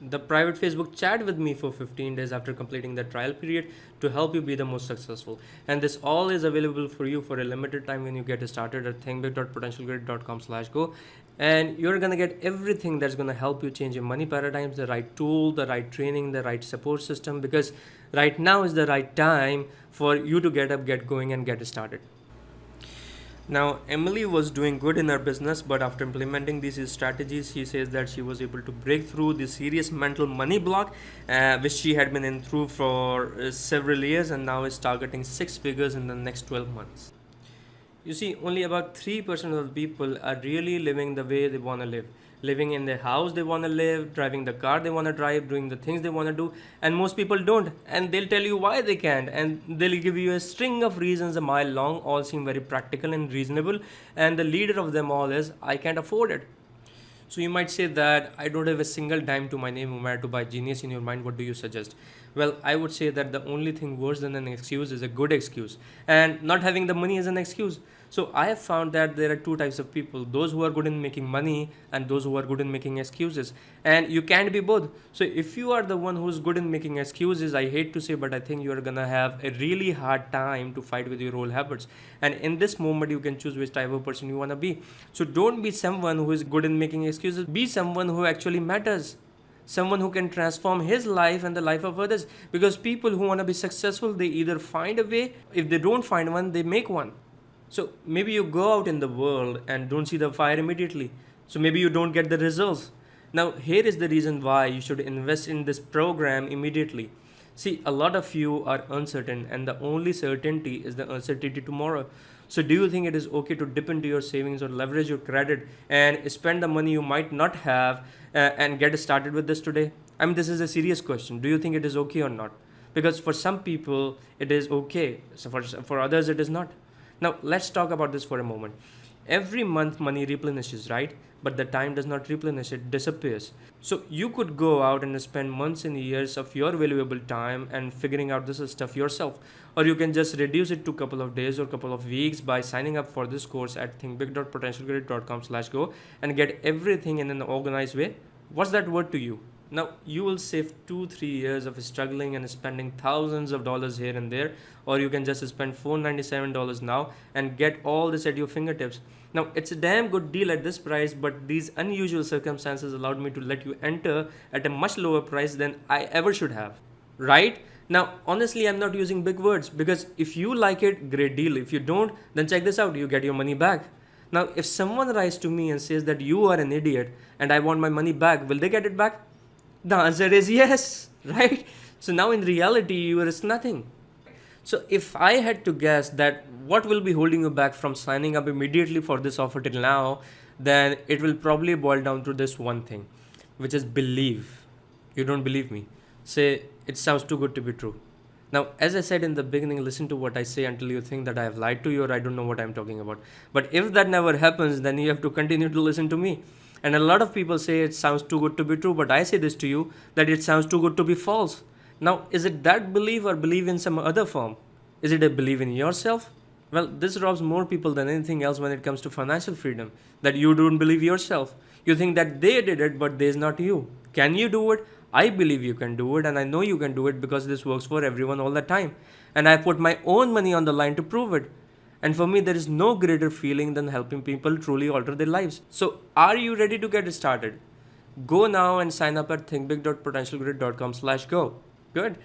the private Facebook chat with me for 15 days after completing the trial period to help you be the most successful. And this all is available for you for a limited time when you get started at thinkbig.potentialgrid.com/go. And you're going to get everything that's going to help you change your money paradigms, the right tool, the right training, the right support system, because right now is the right time for you to get up, get going, and get started. Now, Emily was doing good in her business, but after implementing these strategies, she says that she was able to break through the serious mental money block, which she had been in through for several years, and now is targeting 6 figures in the next 12 months. You see, only about 3% of the people are really living the way they want to live. Living in the house they want to live, driving the car they want to drive, doing the things they want to do, and most people don't, and they'll tell you why they can't, and they'll give you a string of reasons a mile long, all seem very practical and reasonable, and the leader of them all is, I can't afford it. So you might say that I don't have a single dime to my name, Umair, to buy Genius in your mind. What do you suggest? Well, I would say that the only thing worse than an excuse is a good excuse. And not having the money is an excuse. So I have found that there are two types of people: those who are good in making money and those who are good in making excuses. And you can't be both. So if you are the one who's good in making excuses, I hate to say, but I think you're gonna have a really hard time to fight with your old habits. And in this moment, you can choose which type of person you wanna be. So don't be someone who is good in making excuses. Be someone who actually matters, someone who can transform his life and the life of others. Because people who want to be successful, they either find a way, if they don't find one, they make one. So maybe you go out in the world and don't see the fire immediately, so maybe you don't get the results. Now here is the reason why you should invest in this program immediately. See, a lot of you are uncertain, and the only certainty is the uncertainty tomorrow. So do you think it is okay to dip into your savings or leverage your credit and spend the money you might not have and get started with this today? I mean, this is a serious question. Do you think it is okay or not? Because for some people it is okay, so for others it is not. Now let's talk about this for a moment. Every month money replenishes, right? But the time does not replenish, it disappears. So you could go out and spend months and years of your valuable time and figuring out this stuff yourself. Or you can just reduce it to a couple of days or couple of weeks by signing up for this course at thinkbig.potentialgrid.com/go and get everything in an organized way. What's that word to you? Now you will save 2-3 years of struggling and spending thousands of dollars here and there, or you can just spend $497 now and get all this at your fingertips. Now it's a damn good deal at this price, but these unusual circumstances allowed me to let you enter at a much lower price than I ever should have. Right? Now honestly, I'm not using big words, because if you like it, great deal. If you don't, then check this out, you get your money back. Now if someone writes to me and says that you are an idiot and I want my money back, will they get it back? The answer is yes, right? So now in reality, you risk nothing. So if I had to guess that what will be holding you back from signing up immediately for this offer till now, then it will probably boil down to this one thing, which is believe. You don't believe me. Say, it sounds too good to be true. Now, as I said in the beginning, listen to what I say until you think that I have lied to you or I don't know what I'm talking about. But if that never happens, then you have to continue to listen to me. And a lot of people say it sounds too good to be true, but I say this to you, that it sounds too good to be false. Now, is it that belief or believe in some other form? Is it a belief in yourself? Well, this robs more people than anything else when it comes to financial freedom, that you don't believe yourself. You think that they did it, but there's not you. Can you do it? I believe you can do it, and I know you can do it because this works for everyone all the time. And I put my own money on the line to prove it. And for me, there is no greater feeling than helping people truly alter their lives. So, are you ready to get started? Go now and sign up at thinkbig.potentialgrid.com/go. Good.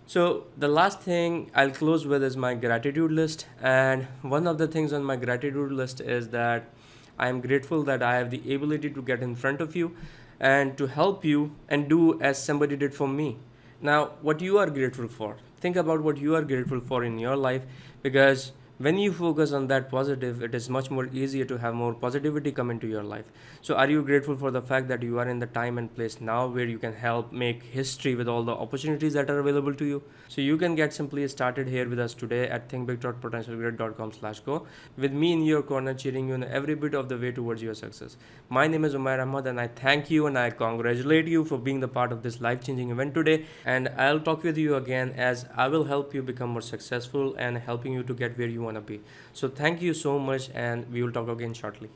So, the last thing I'll close with is my gratitude list. And one of the things on my gratitude list is that I am grateful that I have the ability to get in front of you and to help you and do as somebody did for me. Now, what you are grateful for, think about what you are grateful for in your life, because when you focus on that positive, it is much more easier to have more positivity come into your life. So are you grateful for the fact that you are in the time and place now where you can help make history with all the opportunities that are available to you? So you can get simply started here with us today at thinkbig.potentialgrid.com/go, with me in your corner cheering you in every bit of the way towards your success. My name is Umair Ahmad, and I thank you and I congratulate you for being the part of this life-changing event today. And I'll talk with you again, as I will help you become more successful and helping you to get where you want to be. So thank you so much, and we will talk again shortly.